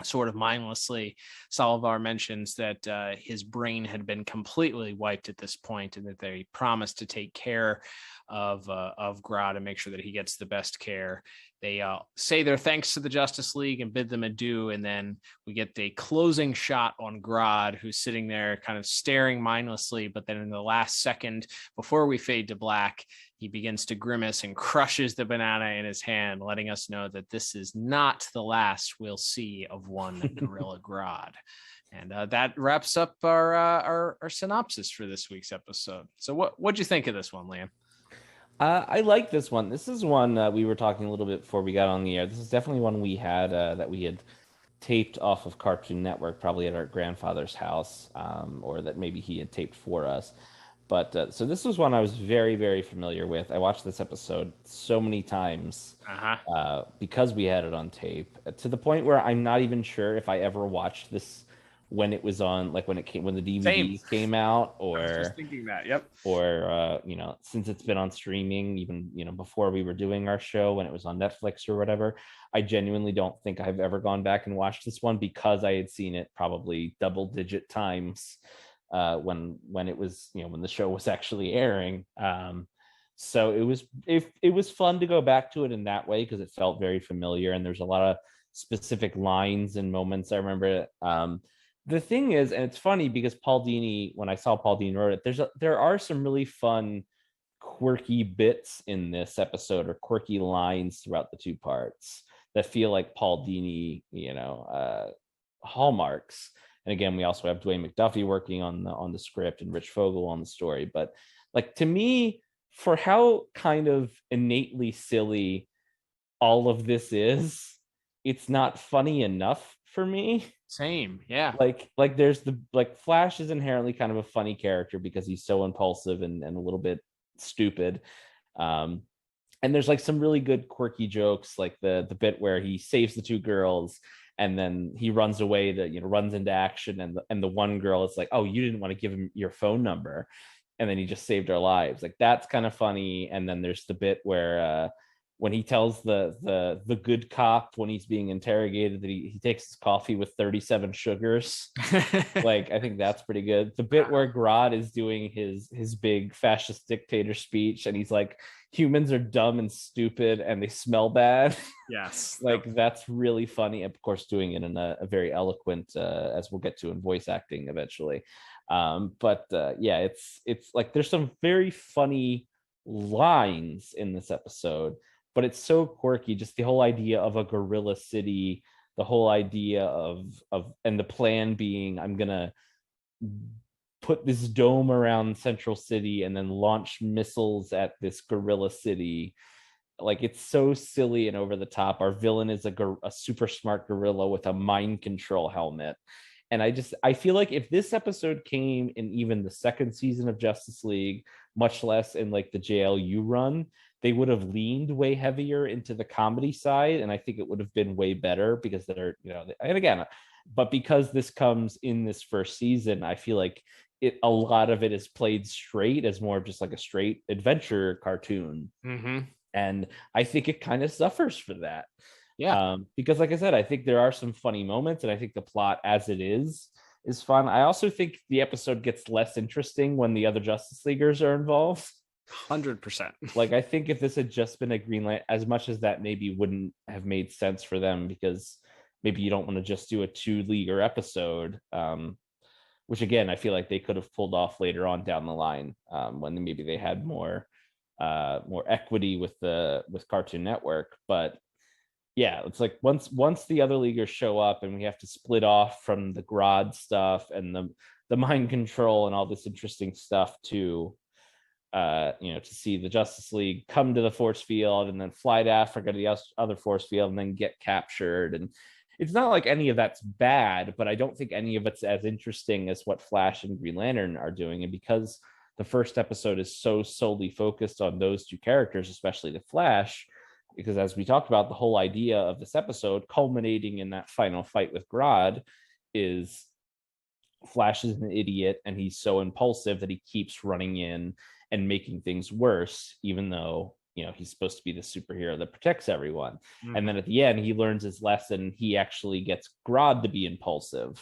sort of mindlessly. Salivar mentions that his brain had been completely wiped at this point, and that they promised to take care of Grodd and make sure that he gets the best care. They say their thanks to the Justice League and bid them adieu, and then we get the closing shot on Grodd, who's sitting there kind of staring mindlessly, but then in the last second before we fade to black, he begins to grimace and crushes the banana in his hand, letting us know that this is not the last we'll see of one Gorilla Grodd. And that wraps up our synopsis for this week's episode. So what'd you think of this one, Liam? I like this one. This is one we were talking a little bit before we got on the air. This is definitely one we had that we had taped off of Cartoon Network, probably at our grandfather's house, or that maybe he had taped for us. But so this was one I was very, very familiar with. I watched this episode so many times because we had it on tape, to the point where I'm not even sure if I ever watched this when it was on, like when the DVD came out, or I was just thinking that, yep. Or since it's been on streaming, even before we were doing our show when it was on Netflix or whatever. I genuinely don't think I've ever gone back and watched this one, because I had seen it probably double-digit times when it was, when the show was actually airing. So it was fun to go back to it in that way, because it felt very familiar, and there's a lot of specific lines and moments I remember The thing is, and it's funny because Paul Dini, when I saw Paul Dini wrote it, there are some really fun, quirky bits in this episode, or quirky lines throughout the two parts that feel like Paul Dini, hallmarks. And again, we also have Dwayne McDuffie working on the script and Rich Fogel on the story. But like, to me, for how kind of innately silly all of this is, it's not funny enough for me. Same, yeah. Like there's Flash is inherently kind of a funny character because he's so impulsive and a little bit stupid. And there's like some really good quirky jokes, like the bit where he saves the two girls and then he runs away runs into action, and the one girl is like, oh, you didn't want to give him your phone number, and then he just saved our lives. Like, that's kind of funny. And then there's the bit where when he tells the good cop, when he's being interrogated, that he takes his coffee with 37 sugars. Like, I think that's pretty good. The bit where Grodd is doing his big fascist dictator speech, and he's like, humans are dumb and stupid and they smell bad. Yes. Like, that's really funny. Of course, doing it in a very eloquent, as we'll get to in voice acting eventually. Yeah, it's like there's some very funny lines in this episode, but it's so quirky. Just the whole idea of a gorilla city, the whole idea of and the plan being, I'm gonna put this dome around Central City and then launch missiles at this gorilla city. Like, it's so silly and over the top. Our villain is a super smart gorilla with a mind control helmet. And I feel like if this episode came in even the second season of Justice League, much less in like the JLU run, they would have leaned way heavier into the comedy side. And I think it would have been way better because they're, and again, but because this comes in this first season, I feel like a lot of it is played straight as more of just like a straight adventure cartoon. Mm-hmm. And I think it kind of suffers for that. Yeah. Because like I said, I think there are some funny moments, and I think the plot as it is fun. I also think the episode gets less interesting when the other Justice Leaguers are involved. 100%. Like, I think if this had just been a Green Lantern, as much as that maybe wouldn't have made sense for them, because maybe you don't want to just do a 2-leaguer episode, which again, I feel like they could have pulled off later on down the line, when maybe they had more equity with Cartoon Network. But yeah, it's like once the other leaguers show up and we have to split off from the Grodd stuff and the mind control and all this interesting stuff to see the Justice League come to the force field and then fly to Africa to the other force field and then get captured. And it's not like any of that's bad, but I don't think any of it's as interesting as what Flash and Green Lantern are doing. And because the first episode is so solely focused on those two characters, especially the Flash, because as we talked about, the whole idea of this episode culminating in that final fight with Grodd is Flash is an idiot and he's so impulsive that he keeps running in and making things worse, even though he's supposed to be the superhero that protects everyone. Mm-hmm. And then at the end, he learns his lesson. He actually gets Grodd to be impulsive,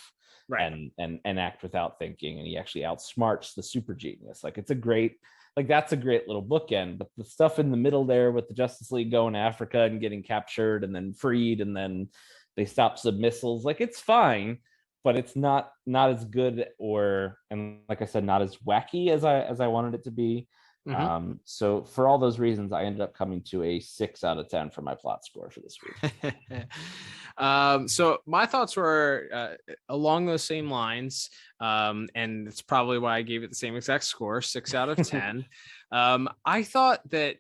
right, and act without thinking, and he actually outsmarts the super genius. Like, it's a great, like, that's a great little bookend. But the stuff in the middle there with the Justice League going to Africa and getting captured and then freed, and then they stop some missiles, like, it's fine, but it's not as good, and like I said, not as wacky as I wanted it to be. Mm-hmm. So for all those reasons, I ended up coming to a 6 out of 10 for my plot score for this week. So my thoughts were along those same lines, and it's probably why I gave it the same exact score, 6 out of 10. I thought that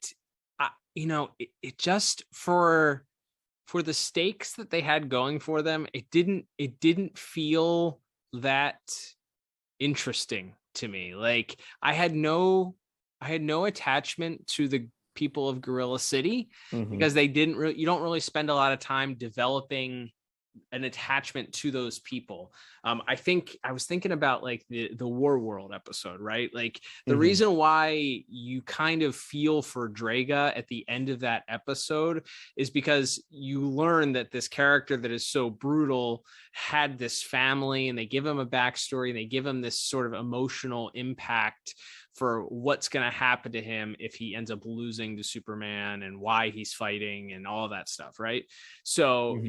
it just for the stakes that they had going for them, it didn't feel that interesting to me. Like, I had no attachment to the people of Gorilla City, mm-hmm, because you don't really spend a lot of time developing an attachment to those people. I think I was thinking about like the War World episode, right? Like, the mm-hmm reason why you kind of feel for Draga at the end of that episode is because you learn that this character that is so brutal had this family, and they give him a backstory, and they give him this sort of emotional impact for what's going to happen to him if he ends up losing to Superman and why he's fighting and all that stuff, right? So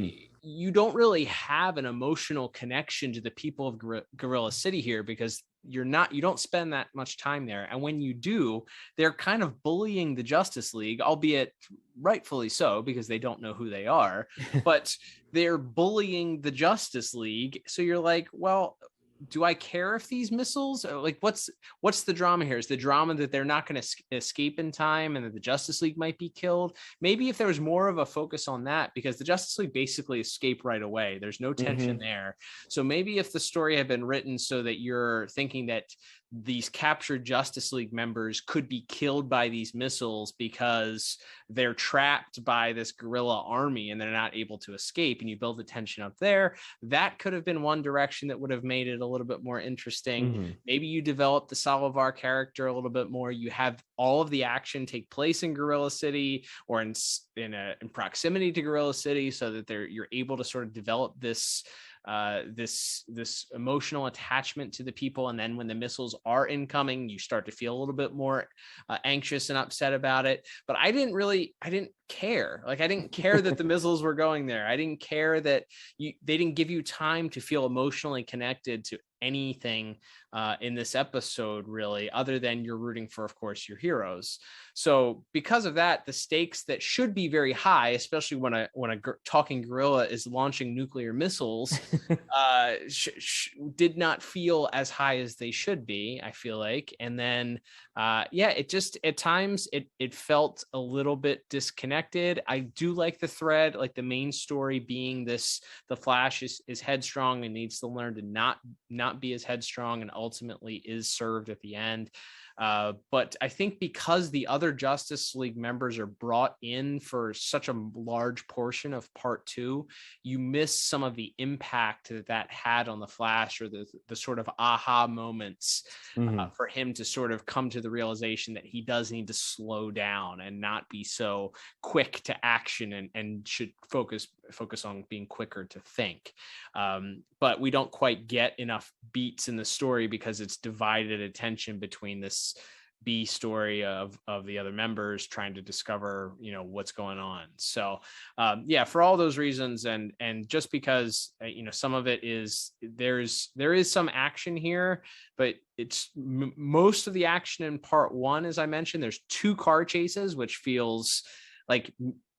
you don't really have an emotional connection to the people of Gorilla City here, because you don't spend that much time there. And when you do, they're kind of bullying the Justice League, albeit rightfully so, because they don't know who they are, but they're bullying the Justice League. So you're like, well, do I care if these missiles are like, what's the drama here? Is the drama that they're not going to escape in time and that the Justice League might be killed? Maybe if there was more of a focus on that, because the Justice League basically escape right away. There's no tension there. So maybe if the story had been written so that you're thinking that these captured Justice League members could be killed by these missiles because they're trapped by this guerrilla army and they're not able to escape, and you build the tension up there, that could have been one direction that would have made it a little bit more interesting. Maybe you develop the Salivar character a little bit more. You have all of the action take place in Gorilla City or in proximity to Gorilla City, so that you're able to sort of develop this emotional attachment to the people. And then when the missiles are incoming, you start to feel a little bit more anxious and upset about it. But I didn't care. Like, I didn't care that the missiles were going there. I didn't care that they didn't give you time to feel emotionally connected to anything in this episode, really, other than you're rooting for, of course, your heroes. So because of that, the stakes that should be very high, especially when a talking gorilla is launching nuclear missiles, did not feel as high as they should be, I feel like. And then it just at times it felt a little bit disconnected. I do like the thread, like the main story being this: the Flash is headstrong and needs to learn to not be as headstrong, and ultimately is served at the end. But I think because the other Justice League members are brought in for such a large portion of part 2, you miss some of the impact that had on the Flash, or the sort of aha moments for him to sort of come to the realization that he does need to slow down and not be so quick to action, and should focus on being quicker to think. But we don't quite get enough beats in the story because it's divided attention between this B story of the other members trying to discover, what's going on. So for all those reasons, and just because some of it is there is some action here, but it's most of the action in part 1, as I mentioned. There's 2 car chases, which feels like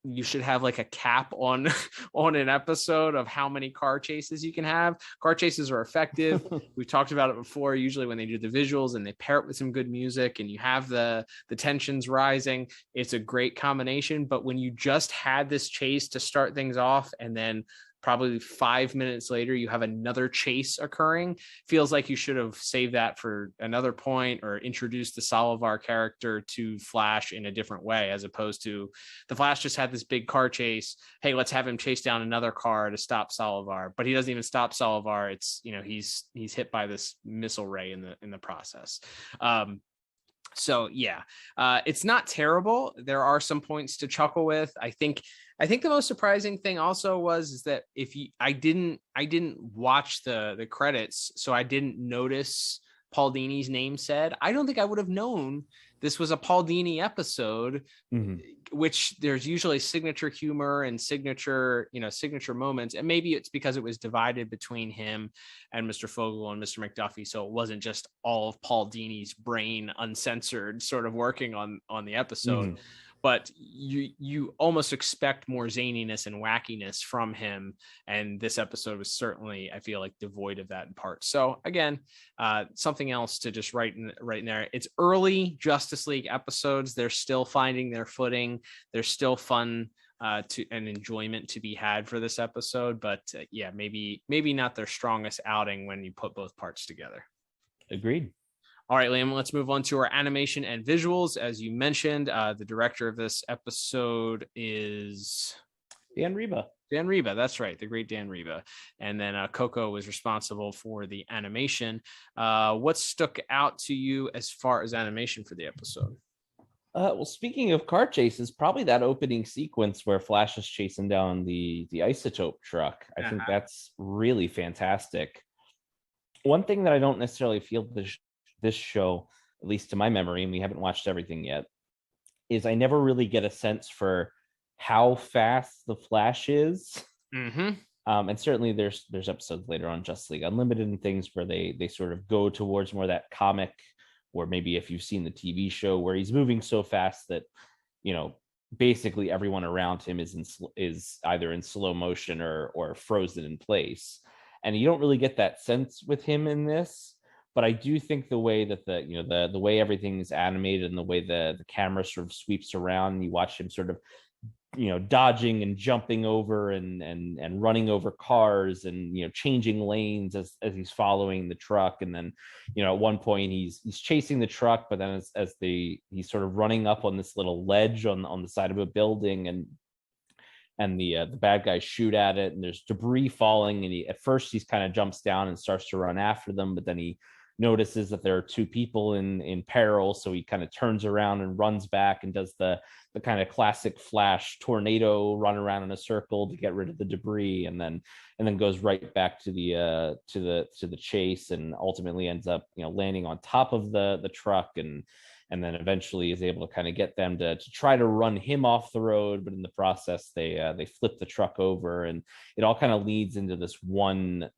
you should have like a cap on an episode of how many car chases you can have. Car chases are effective. We've talked about it before. Usually when they do the visuals and they pair it with some good music and you have the tensions rising, it's a great combination. But when you just had this chase to start things off, and then probably 5 minutes later you have another chase occurring, feels like you should have saved that for another point, or introduced the Salivar character to Flash in a different way, as opposed to the Flash just had this big car chase. Hey, let's have him chase down another car to stop Salivar, but he doesn't even stop Salivar. It's he's hit by this missile ray in the process. It's not terrible. There are some points to chuckle with. I think the most surprising thing also is that I didn't watch the credits, so I didn't notice Paul Dini's name said. I don't think I would have known this was a Paul Dini episode, which there's usually signature humor and signature moments. And maybe it's because it was divided between him and Mr. Fogel and Mr. McDuffie. So it wasn't just all of Paul Dini's brain uncensored sort of working on the episode. But you almost expect more zaniness and wackiness from him. And this episode was certainly, I feel like, devoid of that in part. So again, something else to just write in there. It's early Justice League episodes. They're still finding their footing. There's still fun and enjoyment to be had for this episode. But maybe not their strongest outing when you put both parts together. Agreed. All right, Liam, let's move on to our animation and visuals. As you mentioned, the director of this episode is Dan Reba. Dan Reba, that's right, the great Dan Reba. And then Coco was responsible for the animation. What stuck out to you as far as animation for the episode? Well, speaking of car chases, probably that opening sequence where Flash is chasing down the isotope truck. I think that's really fantastic. One thing that I don't necessarily feel this show at least to my memory, and we haven't watched everything yet, is I never really get a sense for how fast the Flash is. And certainly there's episodes later on Justice League Unlimited and things where they sort of go towards more that comic, or maybe if you've seen the TV show where he's moving so fast that, you know, basically everyone around him is either in slow motion or frozen in place. And you don't really get that sense with him in this. But I do think the way that the way everything is animated and the way the camera sort of sweeps around, and you watch him sort of, you know, dodging and jumping over and running over cars and, you know, changing lanes as he's following the truck. And then, you know, at one point he's chasing the truck, but then he's sort of running up on this little ledge on the side of a building, and the bad guys shoot at it, and there's debris falling, and at first he kind of jumps down and starts to run after them, but then he notices that there are two people in peril, so he kind of turns around and runs back and does the kind of classic Flash tornado run around in a circle to get rid of the debris, and then goes right back to the chase, and ultimately ends up, you know, landing on top of the truck, and then eventually is able to kind of get them to try to run him off the road, but in the process they flip the truck over, and it all kind of leads into this one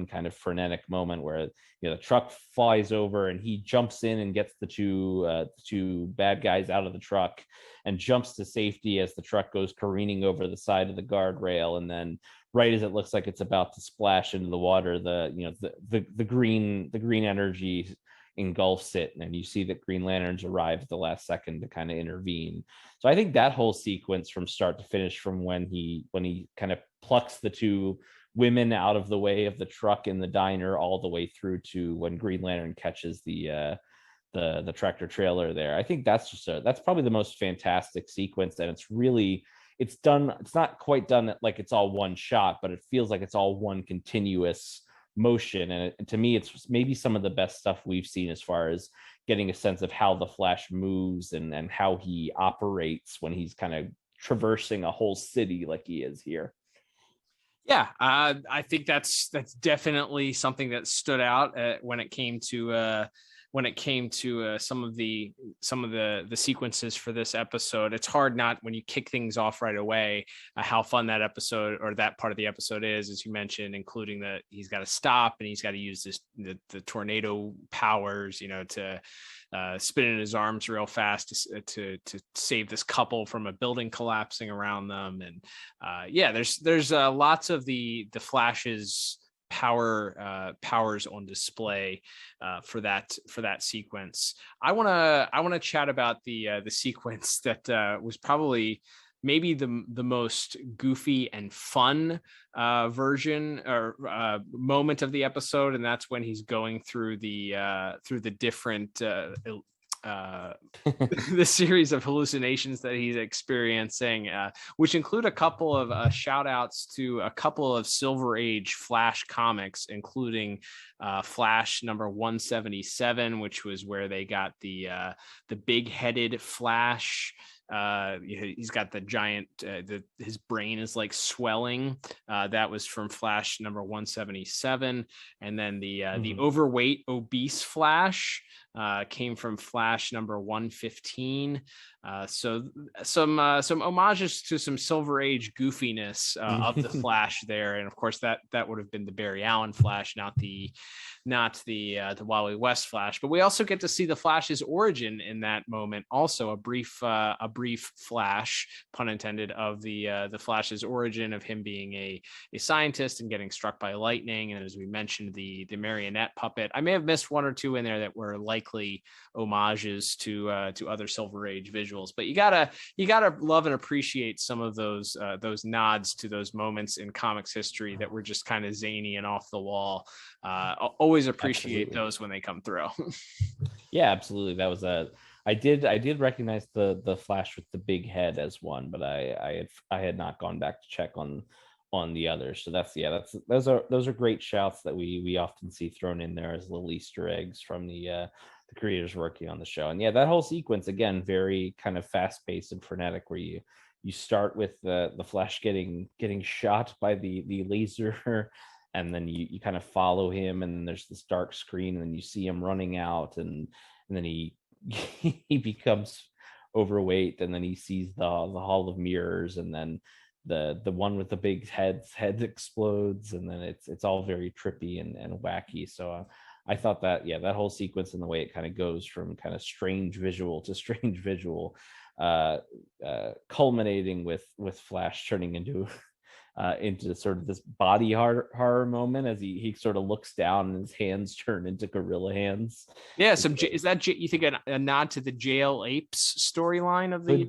kind of frenetic moment where, you know, the truck flies over and he jumps in and gets the two bad guys out of the truck and jumps to safety as the truck goes careening over the side of the guardrail, and then right as it looks like it's about to splash into the water, the green energy engulfs it, and you see that Green Lanterns arrive at the last second to kind of intervene. So I think that whole sequence from start to finish, from when he kind of plucks the two women out of the way of the truck in the diner, all the way through to when Green Lantern catches the tractor trailer there, I think that's probably the most fantastic sequence. And it's done, it's not quite done like it's all one shot, but it feels like it's all one continuous motion, and to me it's maybe some of the best stuff we've seen as far as getting a sense of how the Flash moves and how he operates when he's kind of traversing a whole city like he is here. Yeah, I think that's definitely something that stood out when it came to some of the sequences for this episode. It's hard not, when you kick things off right away, how fun that episode or that part of the episode is, as you mentioned, including that he's got to stop and he's got to use the tornado powers, you know, to spin in his arms real fast to save this couple from a building collapsing around them. And there's lots of the Flash's powers on display for that sequence. I want to chat about the sequence that was probably maybe the most goofy and fun version or moment of the episode, and that's when he's going through the different the series of hallucinations that he's experiencing, which include a couple of shout outs to a couple of Silver Age Flash comics, including Flash number 177, which was where they got the big-headed Flash. He's got the giant his brain is like swelling. That was from Flash number 177. And then the overweight obese Flash came from Flash number 115. So some homages to some Silver Age goofiness of the Flash there, and of course that would have been the Barry Allen Flash, not the Wally West Flash. But we also get to see the Flash's origin in that moment. Also a brief flash, pun intended, of the Flash's origin, of him being a scientist and getting struck by lightning, and as we mentioned, the marionette puppet. I may have missed one or two in there that were likely homages to other Silver Age visuals, but you gotta love and appreciate some of those nods to those moments in comics history that were just kind of zany and off the wall. Always appreciate those when they come through. Yeah, absolutely. That was I did recognize the Flash with the big head as one, but I had not gone back to check on the others. So those are great shouts that we often see thrown in there as little Easter eggs from the creators working on the show. And yeah, that whole sequence, again, very kind of fast-paced and frenetic, where you start with the Flash getting shot by the laser and then you kind of follow him, and then there's this dark screen, and then you see him running out, and then he he becomes overweight, and then he sees the Hall of Mirrors, and then the one with the big head explodes, and then it's all very trippy and wacky. So I thought that that whole sequence and the way it kind of goes from kind of strange visual to strange visual, culminating with Flash turning into sort of this body horror moment as he sort of looks down and his hands turn into gorilla hands. Yeah, is that you think a nod to the Jail Apes storyline of the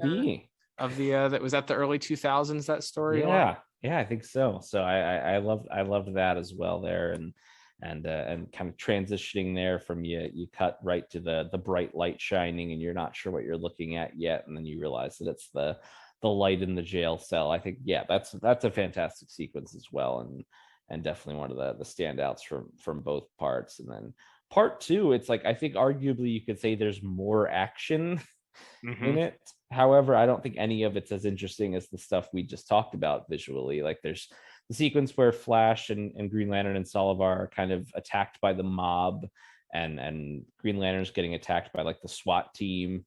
that was at the early 2000s, that story? Yeah, I think so. So I loved that as well there, and kind of transitioning there from you cut right to the bright light shining, and you're not sure what you're looking at yet, and then you realize that it's the light in the jail cell. I think that's a fantastic sequence as well, and definitely one of the standouts from both parts. And then part two, it's like I think arguably you could say there's more action in it. However, I don't think any of it's as interesting as the stuff we just talked about visually. Like there's the sequence where Flash and Green Lantern and Solivar are kind of attacked by the mob, and Green Lantern's getting attacked by like the SWAT team.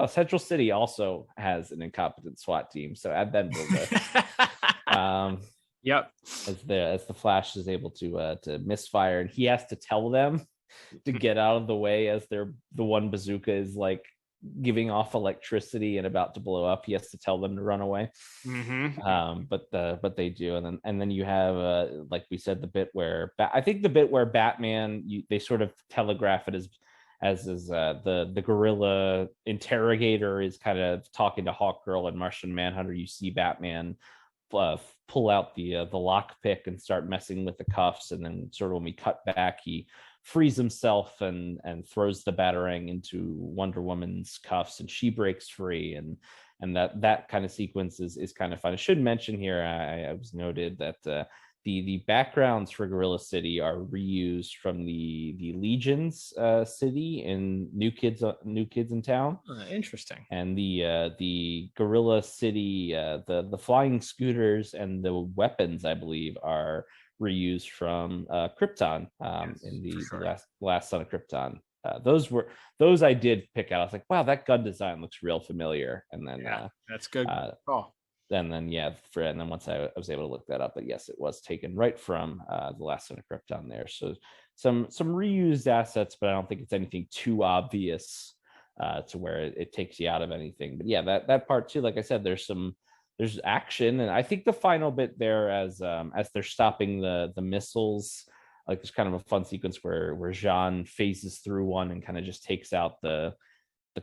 Central City also has an incompetent SWAT team, so add them to the yep. As the Flash is able to misfire, and he has to tell them to get out of the way as the one bazooka is like giving off electricity and about to blow up. He has to tell them to run away. But they do, and then you have like we said, the bit where Batman, they sort of telegraph it as the gorilla interrogator is kind of talking to Hawkgirl and Martian Manhunter. You see Batman pull out the lockpick and start messing with the cuffs, and then sort of when we cut back, he frees himself and throws the Batarang into Wonder Woman's cuffs, and she breaks free, and that kind of sequence is kind of fun. I should mention here, I was noted that the backgrounds for Gorilla City are reused from the Legion's city in New Kids in Town. Interesting. And the Gorilla City, the flying scooters and the weapons, I believe, are reused from Krypton, in the last Son of Krypton. Those I did pick out. I was like, wow, that gun design looks real familiar. And then that's good. And then once I was able to look that up, but yes, it was taken right from the last Son of Krypton there. So some reused assets, but I don't think it's anything too obvious to where it takes you out of anything. But yeah, that part too, like I said, there's action, and I think the final bit there as they're stopping the missiles, like there's kind of a fun sequence where Jean phases through one and kind of just takes out the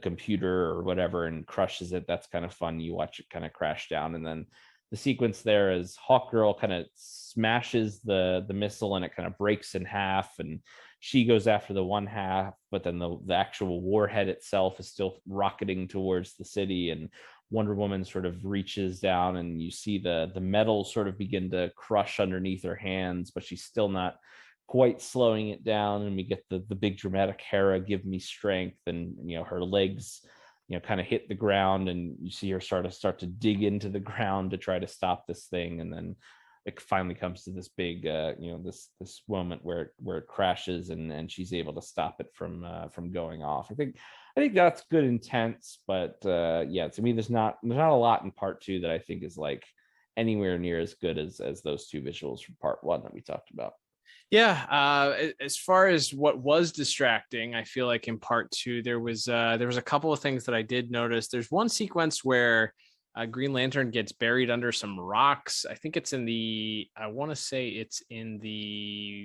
computer or whatever and crushes it. That's kind of fun. You watch it kind of crash down, and then the sequence there is Hawkgirl kind of smashes the missile and it kind of breaks in half, and she goes after the one half, but then the actual warhead itself is still rocketing towards the city, and Wonder Woman sort of reaches down, and you see the metal sort of begin to crush underneath her hands, but she's still not quite slowing it down. And we get the big dramatic Hera, give me strength, and her legs kind of hit the ground, and you see her start to dig into the ground to try to stop this thing, and then it finally comes to this big this moment where it crashes, and she's able to stop it from going off. I think that's good intense, but to me there's not a lot in part two that I think is like anywhere near as good as those two visuals from part one that we talked about. As far as what was distracting, I feel like in part two there was a couple of things that I did notice. There's one sequence where Green Lantern gets buried under some rocks. I think it's in the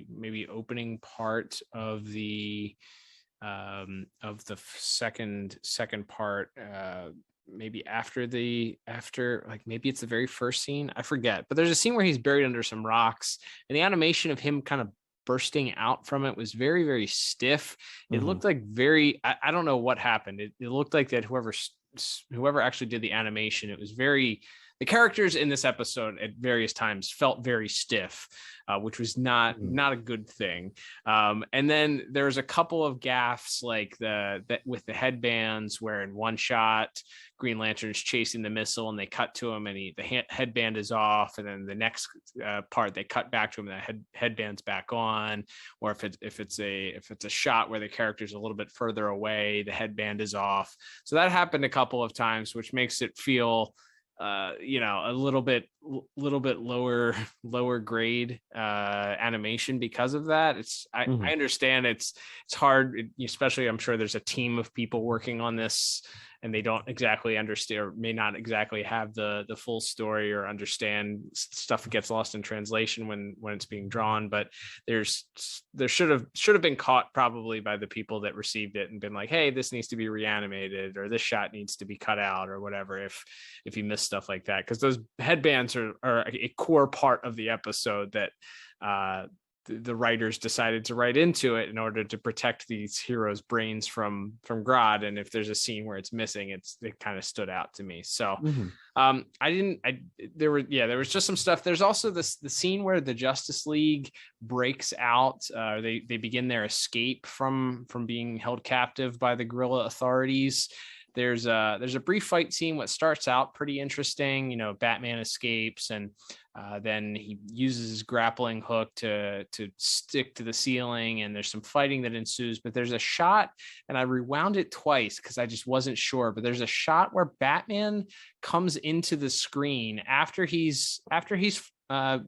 maybe opening part of the second part, maybe maybe it's the very first scene, I forget, but there's a scene where he's buried under some rocks, and the animation of him kind of bursting out from it was very, very stiff. It looked like I don't know what happened. It looked like that whoever actually did the animation, it was very, the characters in this episode at various times felt very stiff, which was not a good thing. And then there's a couple of gaffes like with the headbands, where in one shot Green Lantern's chasing the missile and they cut to him and the headband is off, and then the next part they cut back to him and the headband's back on. Or if it's a shot where the character's a little bit further away, the headband is off. So that happened a couple of times, which makes it feel a little bit lower grade animation because of that. I understand it's hard, especially I'm sure there's a team of people working on this and they don't exactly understand, or may not exactly have the full story or understand stuff that gets lost in translation when it's being drawn. But there should have been caught probably by the people that received it and been like, hey, this needs to be reanimated, or this shot needs to be cut out, or whatever, if you miss stuff like that, because those headbands are a core part of the episode that the writers decided to write into it in order to protect these heroes' brains from Grodd. And if there's a scene where it's missing, it kind of stood out to me. So there was just some stuff. There's also the scene where the Justice League breaks out. They begin their escape from being held captive by the guerrilla authorities. There's a brief fight scene what starts out pretty interesting. Batman escapes, and then he uses his grappling hook to stick to the ceiling, and there's some fighting that ensues. But there's a shot, and I rewound it twice because I just wasn't sure, but there's a shot where Batman comes into the screen after he's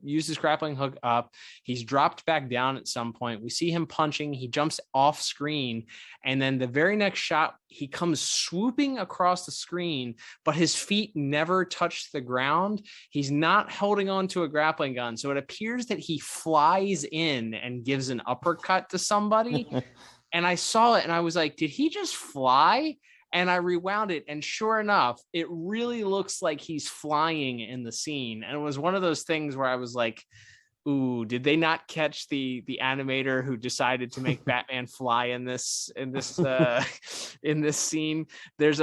used his grappling hook up. He's dropped back down at some point. We see him punching. He jumps off screen. And then the very next shot, he comes swooping across the screen, but his feet never touch the ground. He's not holding on to a grappling gun. So it appears that he flies in and gives an uppercut to somebody. And I saw it and I was like, did he just fly? And I rewound it, and sure enough, it really looks like he's flying in the scene. And it was one of those things where I was like, ooh, did they not catch the animator who decided to make Batman fly in this scene? There's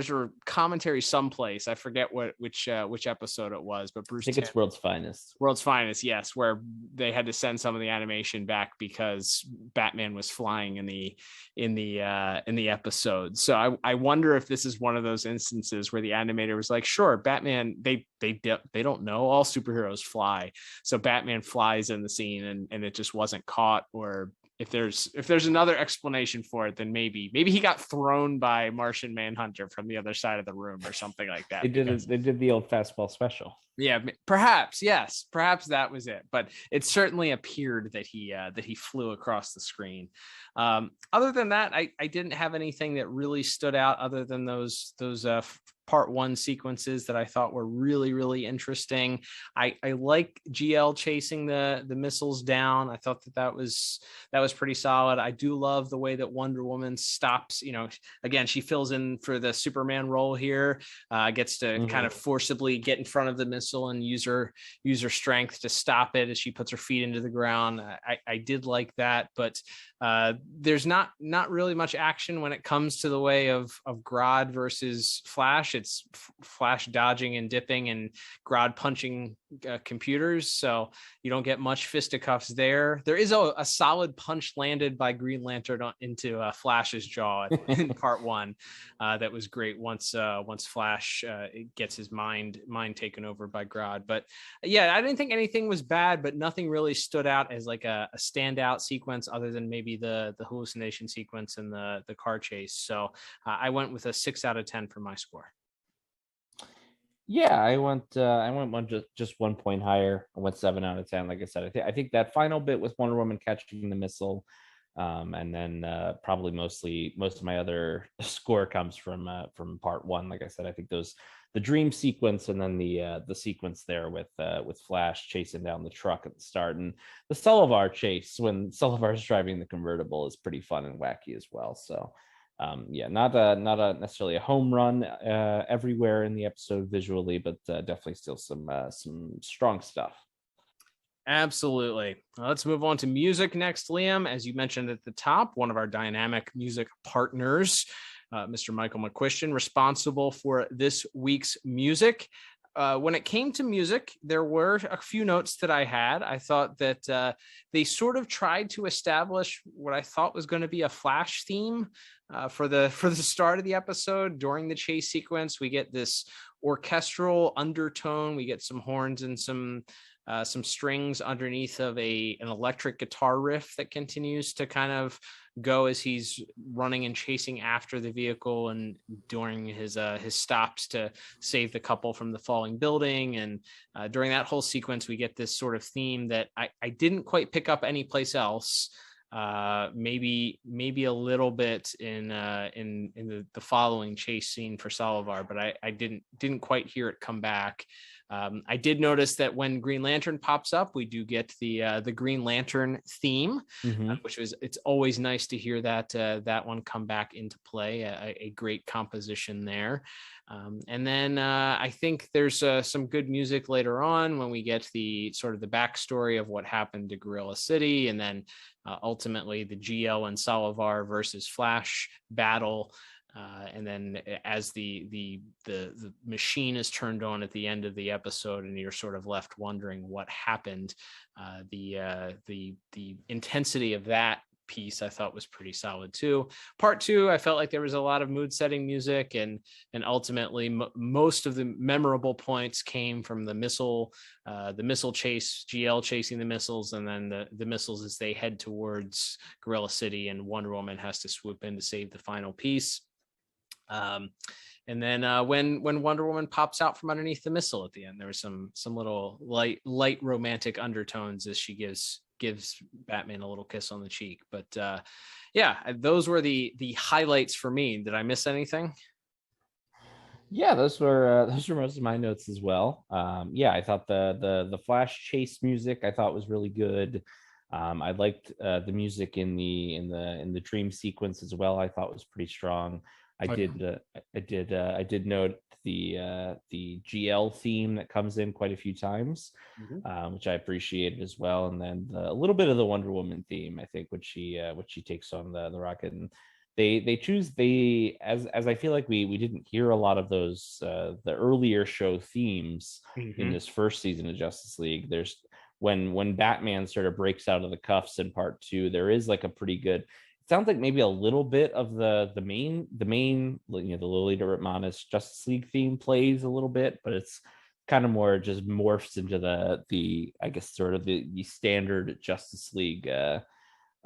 a commentary someplace. I forget which episode it was, but Bruce, I think it's World's Finest, yes, where they had to send some of the animation back because Batman was flying in the episode. So I wonder if this is one of those instances where the animator was like, sure, Batman, they don't know all superheroes fly, so Batman flies in the scene and it just wasn't caught. Or if there's another explanation for it, then maybe he got thrown by Martian Manhunter from the other side of the room or something like that. They did the old fastball special. Yeah, perhaps. Yes, perhaps that was it. But it certainly appeared that he flew across the screen. Other than that, I didn't have anything that really stood out other than those part one sequences that I thought were really, really interesting. I like GL chasing the missiles down. I thought that was pretty solid. I do love the way that Wonder Woman stops, again, she fills in for the Superman role here, gets to kind of forcibly get in front of the missile and use her strength to stop it as she puts her feet into the ground. I did like that, but there's not really much action when it comes to the way of Grodd versus Flash. It's Flash dodging and dipping and Grodd punching computers, so you don't get much fisticuffs there. There is a solid punch landed by Green Lantern into Flash's jaw in part one. That was great once Flash gets his mind taken over by Grodd. But yeah, I didn't think anything was bad, but nothing really stood out as like a standout sequence other than maybe the hallucination sequence and the car chase. So I went with a 6 out of 10 for my score. Yeah, I went just 1 point higher. I went 7 out of 10. Like I said, I think that final bit with Wonder Woman catching the missile, and then probably most of my other score comes from part one. Like I said, I think the dream sequence and then the sequence there with Flash chasing down the truck at the start, and the Sullivar chase when Sullivar's driving the convertible is pretty fun and wacky as well. So. Not necessarily a home run everywhere in the episode visually, but definitely still some strong stuff. Absolutely. Let's move on to music next, Liam. As you mentioned at the top, one of our dynamic music partners, Mr. Michael McQuistion, responsible for this week's music. when it came to music, there were a few notes that I had. I thought that they sort of tried to establish what I thought was going to be a Flash theme for the start of the episode. During the chase sequence, we get this orchestral undertone. We get some horns and some strings underneath of an electric guitar riff that continues to kind of go as he's running and chasing after the vehicle and during his stops to save the couple from the falling building. And during that whole sequence, we get this sort of theme that I didn't quite pick up anyplace else. Maybe a little bit in the following chase scene for Salivar, but I didn't quite hear it come back. I did notice that when Green Lantern pops up, we do get the Green Lantern theme, it's always nice to hear that one come back into play. A great composition there. And then I think there's some good music later on when we get the sort of the backstory of what happened to Gorilla City, and then ultimately the GL and Salivar versus Flash battle. And then as the machine is turned on at the end of the episode and you're sort of left wondering what happened, the intensity of that piece I thought was pretty solid too. Part 2, I felt like there was a lot of mood setting music, and ultimately most of the memorable points came from the missile chase, GL chasing the missiles, and then the missiles as they head towards Gorilla City, and Wonder Woman has to swoop in to save the final piece. And then when Wonder Woman pops out from underneath the missile at the end, there was some little light romantic undertones as she gives Batman a little kiss on the cheek. But yeah, those were the highlights for me. Did I miss anything? Yeah, those were most of my notes as well. Yeah, I thought the Flash chase music I thought was really good. I liked the music in the dream sequence as well. I thought was pretty strong. I did note the GL theme that comes in quite a few times, which I appreciated as well. And then a little bit of the Wonder Woman theme, I think, when she takes on the rocket. And they choose as I feel like we didn't hear a lot of those the earlier show themes in this first season of Justice League. There's when Batman sort of breaks out of the cuffs in part 2, there is like a pretty good. Sounds like maybe a little bit of the main the Lolita Ritmanis Justice League theme plays a little bit, but it's kind of more just morphs into the I guess sort of the standard Justice League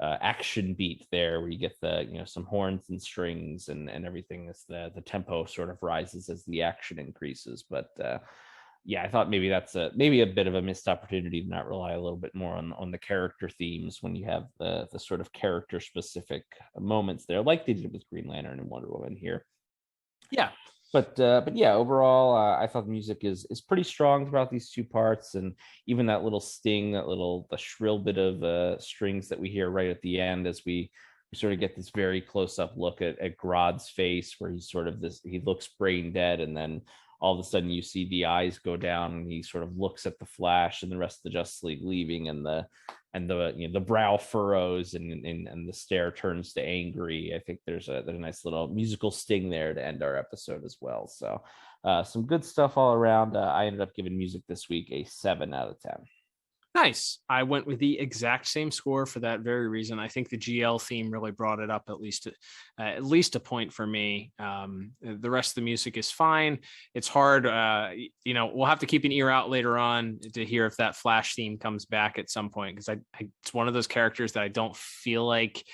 action beat there, where you get some horns and strings and everything as the tempo sort of rises as the action increases. But yeah, I thought maybe that's maybe a bit of a missed opportunity to not rely a little bit more on the character themes when you have the sort of character specific moments there, like they did with Green Lantern and Wonder Woman here. Yeah, but yeah, overall, I thought the music is pretty strong throughout these 2 parts, and even that little sting, the shrill bit of strings that we hear right at the end as we sort of get this very close up look at Grodd's face, where he's sort of he looks brain dead, and then all of a sudden you see the eyes go down and he sort of looks at the Flash and the rest of the Justice League leaving, and the brow furrows and the stare turns to angry. I think there's a nice little musical sting there to end our episode as well. So some good stuff all around. I ended up giving music this week a 7 out of 10. Nice. I went with the exact same score for that very reason. I think the GL theme really brought it up at least a point for me. The rest of the music is fine. It's hard. We'll have to keep an ear out later on to hear if that Flash theme comes back at some point, because it's one of those characters that I feel like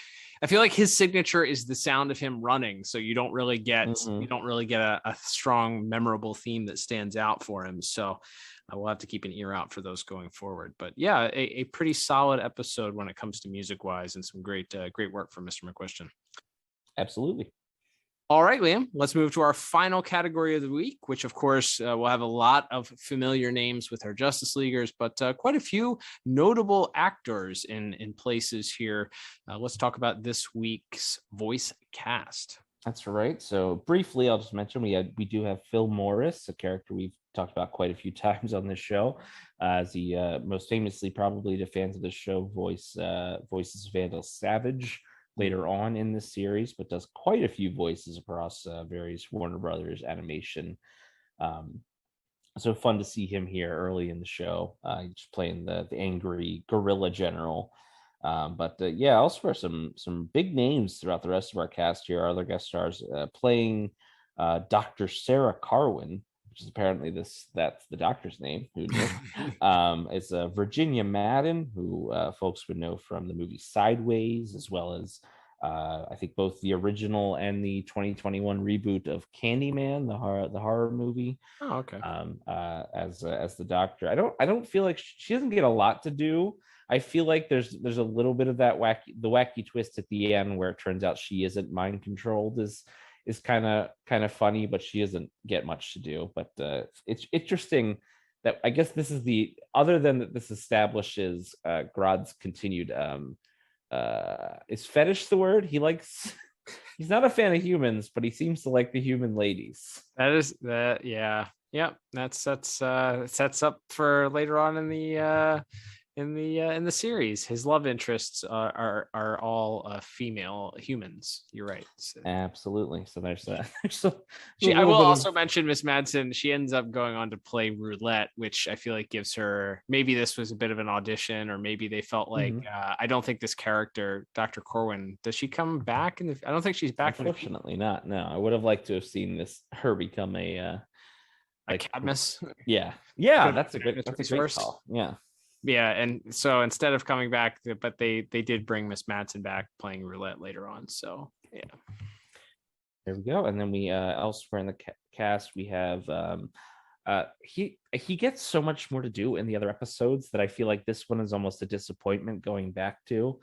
his signature is the sound of him running. So you don't really get a strong, memorable theme that stands out for him. So we'll have to keep an ear out for those going forward. But yeah, a pretty solid episode when it comes to music wise, and some great work from Mr. McQuiston. Absolutely. All right, Liam, let's move to our final category of the week, which of course will have a lot of familiar names with our Justice Leaguers, but quite a few notable actors in places here. Let's talk about this week's voice cast. That's right. So briefly, I'll just mention we do have Phil Morris, a character we've talked about quite a few times on this show, as he most famously, probably to fans of the show, voices Vandal Savage later on in this series, but does quite a few voices across various Warner Brothers animation So fun to see him here early in the show, just playing the angry guerrilla general. Yeah, also for some big names throughout the rest of our cast here. Our other guest stars playing Dr. Sarah Carwin, which is apparently that's the doctor's name. Who knew? It's Virginia Madden, who folks would know from the movie Sideways, as well as I think both the original and the 2021 reboot of Candyman, the horror movie. Oh, okay. As the doctor, I don't feel like she doesn't get a lot to do. I feel like there's a little bit of that wacky twist at the end where it turns out she isn't mind controlled is kind of funny, but she doesn't get much to do. But it's interesting that I guess this is other than that this establishes Grodd's continued is fetish the word? He's not a fan of humans, but he seems to like the human ladies. Yeah. That sets up for later on in the series. His love interests are all female humans. You're right. So. Absolutely. So there's that. I will also mention Miss Madsen. She ends up going on to play Roulette, which I feel like gives her, maybe this was a bit of an audition, or maybe they felt like I don't think this character, Dr. Corwin, does she come back? I don't think she's back. Unfortunately not. No, I would have liked to have seen her become a Cadmus. Yeah. That's a great call. Yeah, and so instead of coming back, but they did bring Miss Madsen back playing Roulette later on. So yeah, there we go. And then we elsewhere in the cast we have he gets so much more to do in the other episodes that I feel like this one is almost a disappointment going back to.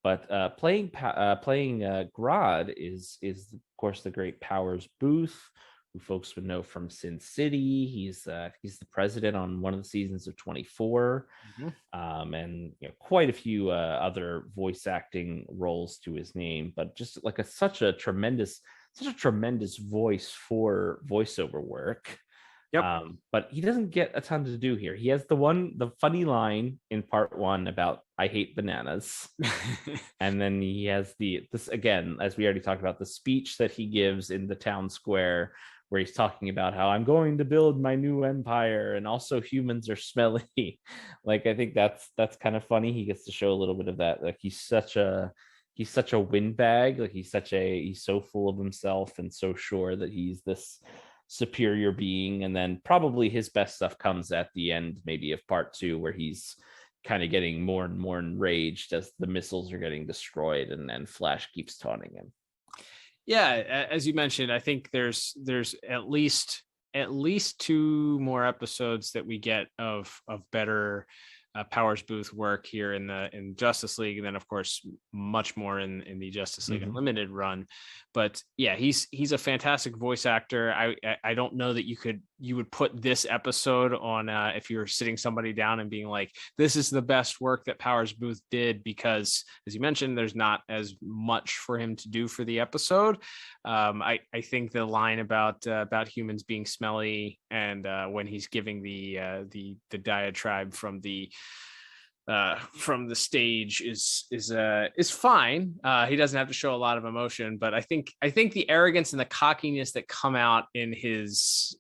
But playing Grodd is of course the great Powers Booth, who folks would know from Sin City. He's the president on one of the seasons of 24, and quite a few other voice acting roles to his name. But just like such a tremendous voice for voiceover work. Yep. But he doesn't get a ton to do here. He has the funny line in part 1 about I hate bananas. And then he has this again, as we already talked about, the speech that he gives in the town square where he's talking about how I'm going to build my new empire and also humans are smelly. Like, I think that's kind of funny. He gets to show a little bit of that. Like, he's such a windbag. Like, he's so full of himself and so sure that he's this superior being. And then probably his best stuff comes at the end, maybe of part 2, where he's kind of getting more and more enraged as the missiles are getting destroyed and Flash keeps taunting him. Yeah, as you mentioned, I think there's at least 2 more episodes that we get of better Powers Booth work here in Justice League, and then of course much more in the Justice League Unlimited run. But yeah, he's a fantastic voice actor. I don't know that you would put this episode on if you were sitting somebody down and being like, this is the best work that Powers Booth did, because as you mentioned, there's not as much for him to do for the episode. I think the line about humans being smelly and when he's giving the diatribe from the stage is fine. He doesn't have to show a lot of emotion, but I think the arrogance and the cockiness that come out in his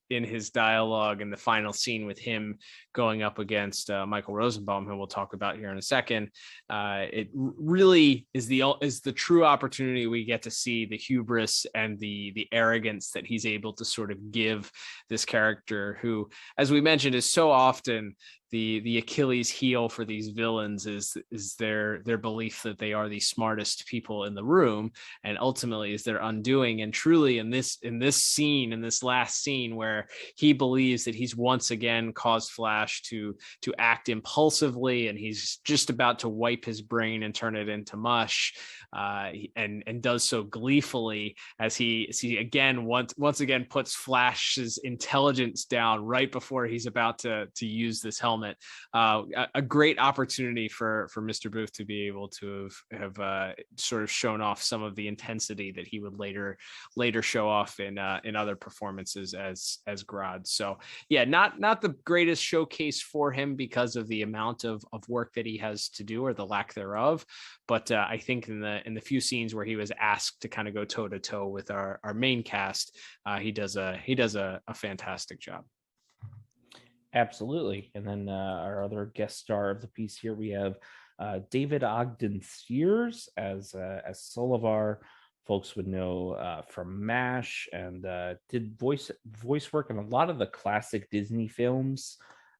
dialogue in the final scene with him going up against Michael Rosenbaum, who we'll talk about here in a second, it really is the true opportunity we get to see the hubris and the arrogance that he's able to sort of give this character, who, as we mentioned, is so often the Achilles heel for these villains is their belief that they are the smartest people in the room, and ultimately is their undoing. And truly in this last scene where he believes that he's once again caused Flash to act impulsively, and he's just about to wipe his brain and turn it into mush, and does so gleefully as he again once again puts Flash's intelligence down right before he's about to use this helmet. A great opportunity for Mr. Booth to be able to have sort of shown off some of the intensity that he would later show off in other performances as Grodd. So yeah, not the greatest showcase for him because of the amount of work that he has to do, or the lack thereof. But I think in the few scenes where he was asked to kind of go toe to toe with our main cast, he does a fantastic job. Absolutely. And then our other guest star of the piece here, we have David Ogden Sears as Solivar. Folks would know from MASH, and did voice work in a lot of the classic Disney films,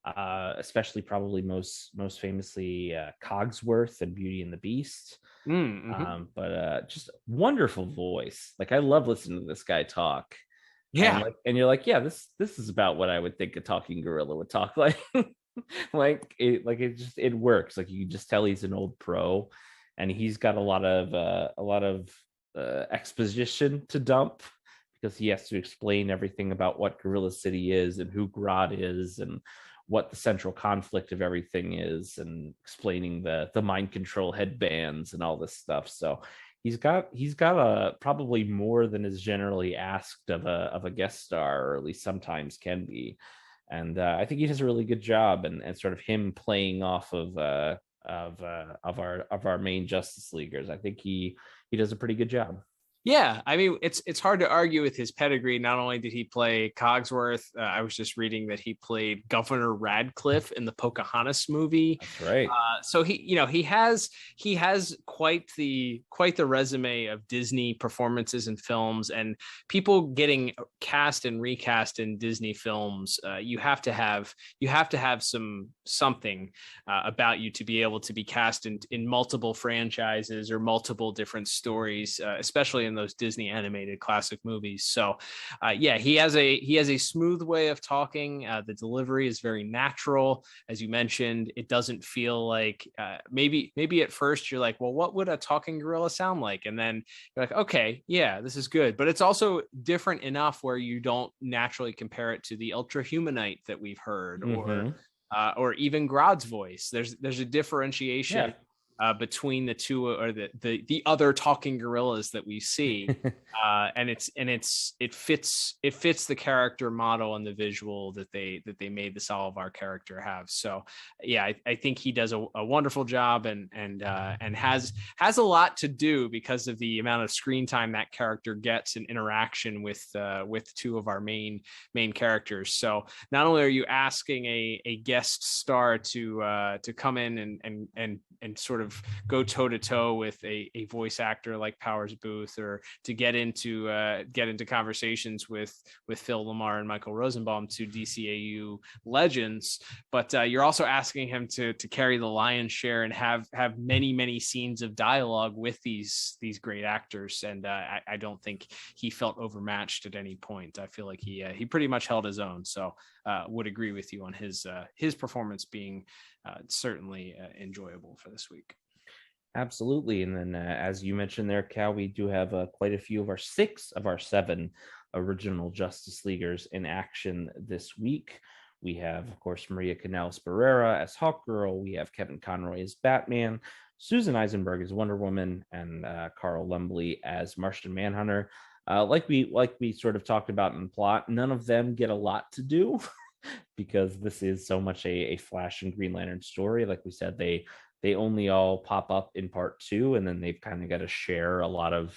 especially probably most famously Cogsworth and Beauty and the Beast. But just wonderful voice. Like, I love listening to this guy talk. Yeah. And you're like, yeah, this is about what I would think a talking gorilla would talk like. It works. Like, you can just tell he's an old pro, and he's got a lot of exposition to dump, because he has to explain everything about what Gorilla City is and who Grodd is and what the central conflict of everything is, and explaining the mind control headbands and all this stuff. So he's got a probably more than is generally asked of a guest star, or at least sometimes can be. And I think he does a really good job, and sort of him playing off of our main Justice Leaguers. I think he does a pretty good job. Yeah, I mean, it's hard to argue with his pedigree. Not only did he play Cogsworth, I was just reading that he played Governor Radcliffe in the Pocahontas movie. That's right. So he has quite the resume of Disney performances and films, and people getting cast and recast in Disney films. You have to have something about you to be able to be cast in multiple franchises or multiple different stories, especially in those Disney animated classic movies. So he has a smooth way of talking. The delivery is very natural. As you mentioned, it doesn't feel like maybe at first you're like, well, what would a talking gorilla sound like? And then you're like, okay, yeah, this is good. But it's also different enough where you don't naturally compare it to the Ultra Humanite that we've heard, or even Grodd's voice. There's a differentiation. Yeah. Between the two, or the other talking gorillas that we see, and it fits the character model and the visual that they made the Solivar character have. So yeah, I think he does a wonderful job, and has a lot to do because of the amount of screen time that character gets in interaction with two of our main characters. So not only are you asking a guest star to come in and sort of go toe to toe with a voice actor like Powers Booth, or to get into conversations with Phil Lamar and Michael Rosenbaum, two DCAU legends, but you're also asking him to carry the lion's share and have many scenes of dialogue with these great actors. And I don't think he felt overmatched at any point. I feel like he pretty much held his own. So would agree with you on his performance being certainly enjoyable for this week. Absolutely. And then as you mentioned there, Cal, we do have quite a few of 6 of our 7 original Justice Leaguers in action this week. We have, of course, Maria Canales-Barrera as Hawkgirl. We have Kevin Conroy as Batman, Susan Eisenberg as Wonder Woman, and Carl Lumbly as Martian Manhunter. Like we sort of talked about in the plot, none of them get a lot to do because this is so much a Flash and Green Lantern story. Like we said, they only all pop up in part 2, and then they've kind of got to share a lot of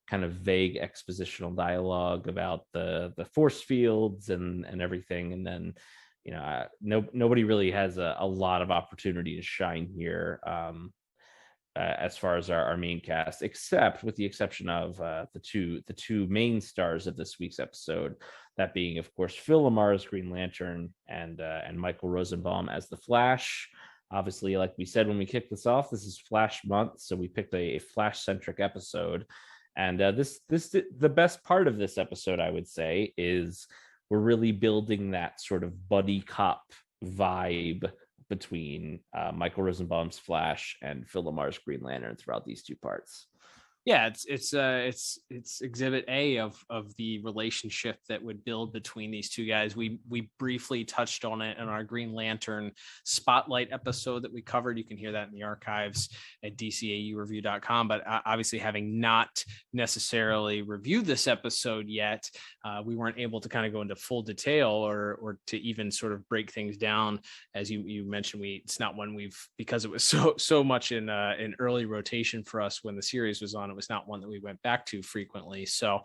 kind of vague expositional dialogue about the force fields and everything. And then, nobody really has a lot of opportunity to shine here as far as our main cast, except with the exception of the two main stars of this week's episode, that being, of course, Phil Lamar as Green Lantern and Michael Rosenbaum as the Flash. Obviously, like we said when we kicked this off, this is Flash month, so we picked a Flash-centric episode. And the best part of this episode, I would say, is we're really building that sort of buddy cop vibe between Michael Rosenbaum's Flash and Phil Lamar's Green Lantern throughout these 2 parts. Yeah, it's exhibit A of the relationship that would build between these 2 guys. We briefly touched on it in our Green Lantern Spotlight episode that we covered. You can hear that in the archives at DCAUreview.com. But obviously, having not necessarily reviewed this episode yet, we weren't able to kind of go into full detail or to even sort of break things down. As you mentioned, it's not one because it was so much in early rotation for us when the series was on. It was not one that we went back to frequently. So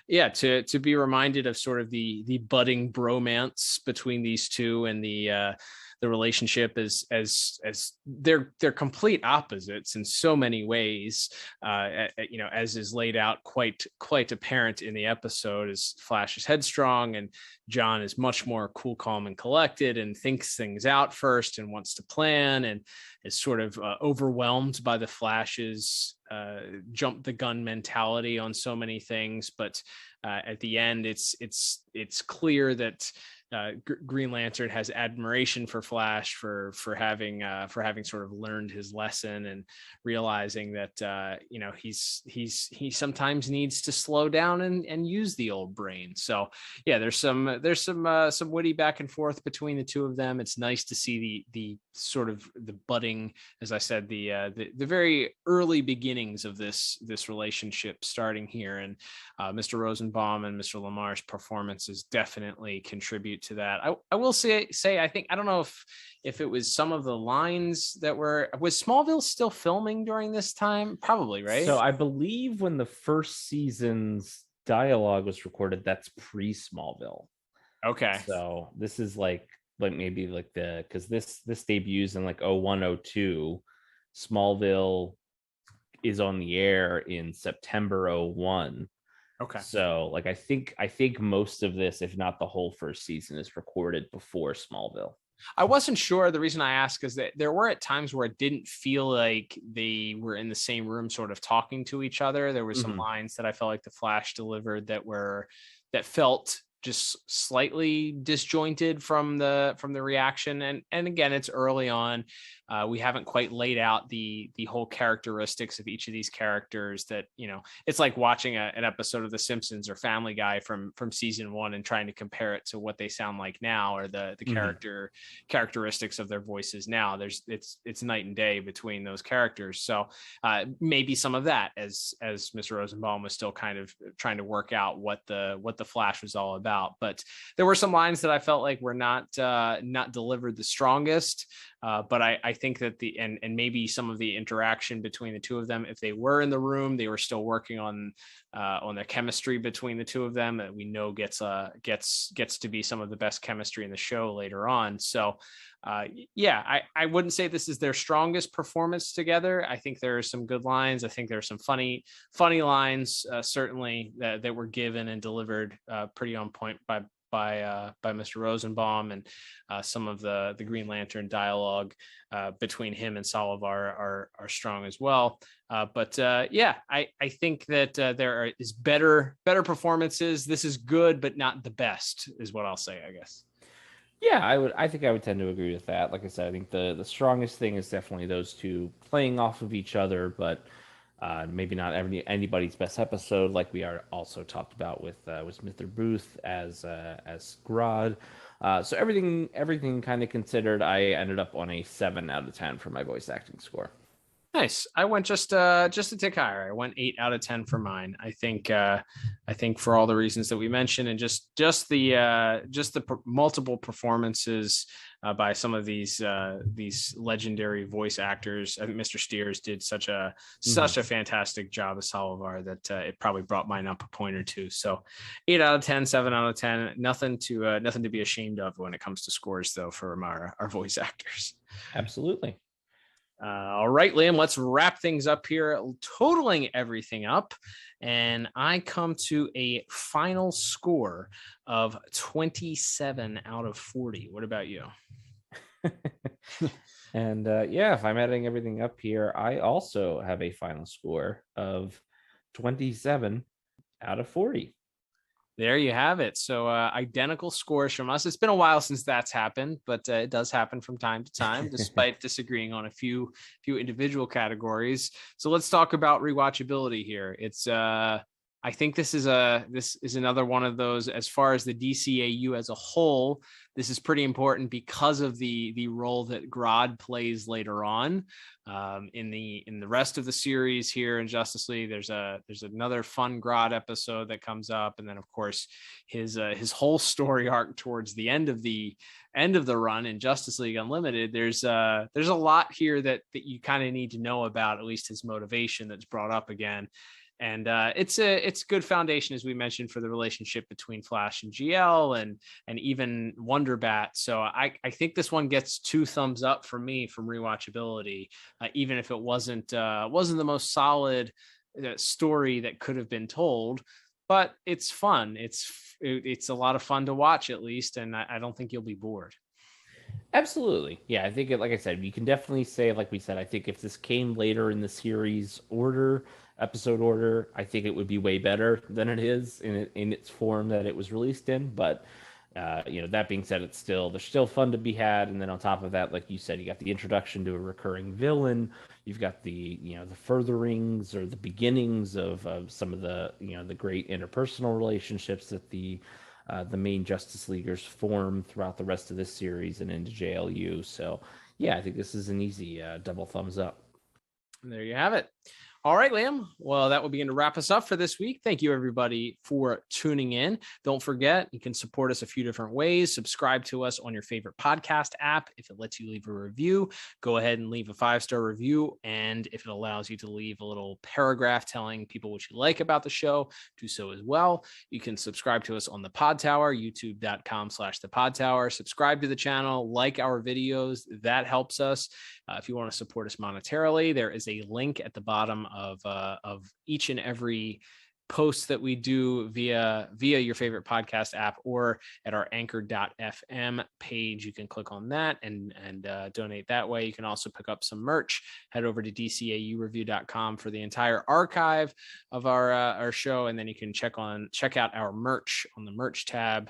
yeah, to be reminded of sort of the budding bromance between these two, and the relationship as they're complete opposites in so many ways, as is laid out quite apparent in the episode, as Flash is headstrong and John is much more cool, calm, and collected, and thinks things out first and wants to plan, and is sort of overwhelmed by the Flash's jump the gun mentality on so many things. But at the end, it's clear that Green Lantern has admiration for Flash for having sort of learned his lesson, and realizing that he sometimes needs to slow down and use the old brain. So yeah, there's some witty back and forth between the two of them. It's nice to see the sort of the budding, as I said, the very early beginnings of this relationship starting here, and Mr. Rosenbaum and Mr. Lamar's performances definitely contribute to that. I will say I don't know if it was some of the lines that was Smallville still filming during this time? Probably, right? So I believe when the first season's dialogue was recorded, that's pre-Smallville. Okay. So this is like maybe like because this debuts in like 0102. Smallville is on the air in September 01. Okay. So like I think most of this, if not the whole first season, is recorded before Smallville. I wasn't sure. The reason I asked is that there were at times where it didn't feel like they were in the same room sort of talking to each other. There were some lines that I felt like the Flash delivered that felt just slightly disjointed from the reaction. And again, it's early on. We haven't quite laid out the whole characteristics of each of these characters. That, it's like watching an episode of The Simpsons or Family Guy from season 1 and trying to compare it to what they sound like now, or the characteristics of their voices now. It's night and day between those characters. So maybe some of that, as Mr. Rosenbaum was still kind of trying to work out what the Flash was all about. But there were some lines that I felt like were not delivered the strongest. But I think that and maybe some of the interaction between the two of them, if they were in the room, they were still working on the chemistry between the two of them, that we know gets to be some of the best chemistry in the show later on. So I wouldn't say this is their strongest performance together. I think there are some good lines. I think there are some funny lines, certainly that were given and delivered pretty on point by Mr. Rosenbaum, and some of the Green Lantern dialogue between him and Solovar are strong as well. But I think that there is better performances. This is good, but not the best, is what I'll say, I guess. Yeah, I think I would tend to agree with that. Like I said, I think the strongest thing is definitely those two playing off of each other, but maybe not anybody's best episode, like we are also talked about with Mr. Booth as Grodd. So everything kind of considered, I ended up on a 7 out of 10 for my voice acting score. Nice. I went just a tick higher. I went 8 out of 10 for mine. I think for all the reasons that we mentioned, and just the multiple performances by some of these legendary voice actors. I think Mr. Sears did such a fantastic job as Solovar that it probably brought mine up a point or two. So 8 out of 10, 7 out of 10. Nothing to be ashamed of when it comes to scores, though, for our voice actors. Absolutely. All right, Liam, let's wrap things up here, totaling everything up. And I come to a final score of 27 out of 40. What about you? And if I'm adding everything up here, I also have a final score of 27 out of 40. There you have it. So identical scores from us. It's been a while since that's happened, but it does happen from time to time, despite disagreeing on a few individual categories. So let's talk about rewatchability here. It's I think this is another one of those, as far as the DCAU as a whole, this is pretty important because of the role that Grodd plays later on in the rest of the series here in Justice League. There's another fun Grodd episode that comes up, and then of course his whole story arc towards the end of the run in Justice League Unlimited. There's a lot here that you kind of need to know about, at least his motivation that's brought up again. And it's a good foundation, as we mentioned, for the relationship between Flash and GL and even Wonder Bat. So I think this one gets 2 thumbs up for me from rewatchability, even if it wasn't the most solid story that could have been told. But it's fun. It's a lot of fun to watch, at least, and I don't think you'll be bored. Absolutely. Yeah, I think, like I said, you can definitely say, like we said, I think if this came later in the series episode order, I think it would be way better than it is in its form that it was released in. But that being said, there's still fun to be had. And then on top of that, like you said, you got the introduction to a recurring villain. You've got the furtherings or the beginnings of some of the the great interpersonal relationships that the main Justice Leaguers form throughout the rest of this series and into JLU. So yeah, I think this is an easy double thumbs up. There you have it. All right, Liam. Well, that will begin to wrap us up for this week. Thank you, everybody, for tuning in. Don't forget, you can support us a few different ways. Subscribe to us on your favorite podcast app. If it lets you leave a review, go ahead and leave a 5-star review. And if it allows you to leave a little paragraph telling people what you like about the show, do so as well. You can subscribe to us on the Pod Tower, youtube.com/the Pod Tower. Subscribe to the channel, like our videos. That helps us. If you want to support us monetarily, there is a link at the bottom of each and every post that we do via your favorite podcast app or at our anchor.fm page. You can click on that and donate that way. You can also pick up some merch. Head over to DCAUreview.com for the entire archive of our show, and then you can check out our merch on the merch tab.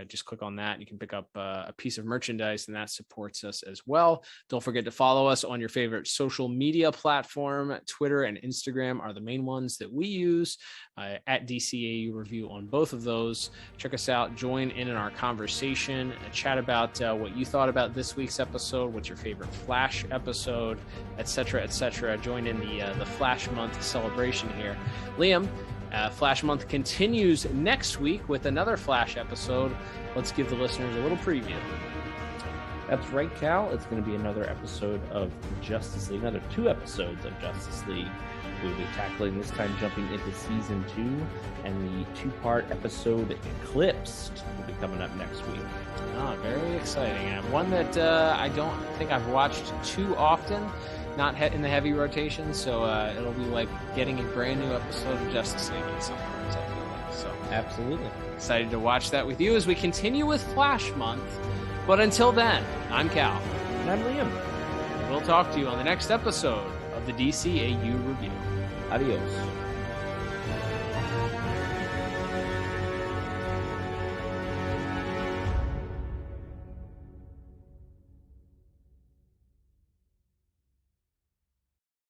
Just click on that. You can pick up a piece of merchandise, and that supports us as well. Don't forget to follow us on your favorite social media platform. Twitter and Instagram are the main ones that we use, at DCAU Review on both of those. Check us out. Join in our conversation. Chat about what you thought about this week's episode. What's your favorite Flash episode, etc., etc. Join in the Flash Month celebration here. Liam, Flash Month continues next week with another Flash episode. Let's give the listeners a little preview. That's right, Cal. It's going to be another episode of Justice League, another 2 episodes of Justice League. We'll be tackling, this time jumping into season 2, and the 2-part episode Eclipsed will be coming up next week. Oh, very exciting. And one that I don't think I've watched too often, not in the heavy rotation, so it'll be like getting a brand new episode of Justice League in some parts, I feel like. So absolutely excited to watch that with you as we continue with Flash Month. But until then, I'm Cal. And I'm Liam. And we'll talk to you on the next episode of the DCAU Review. Adios.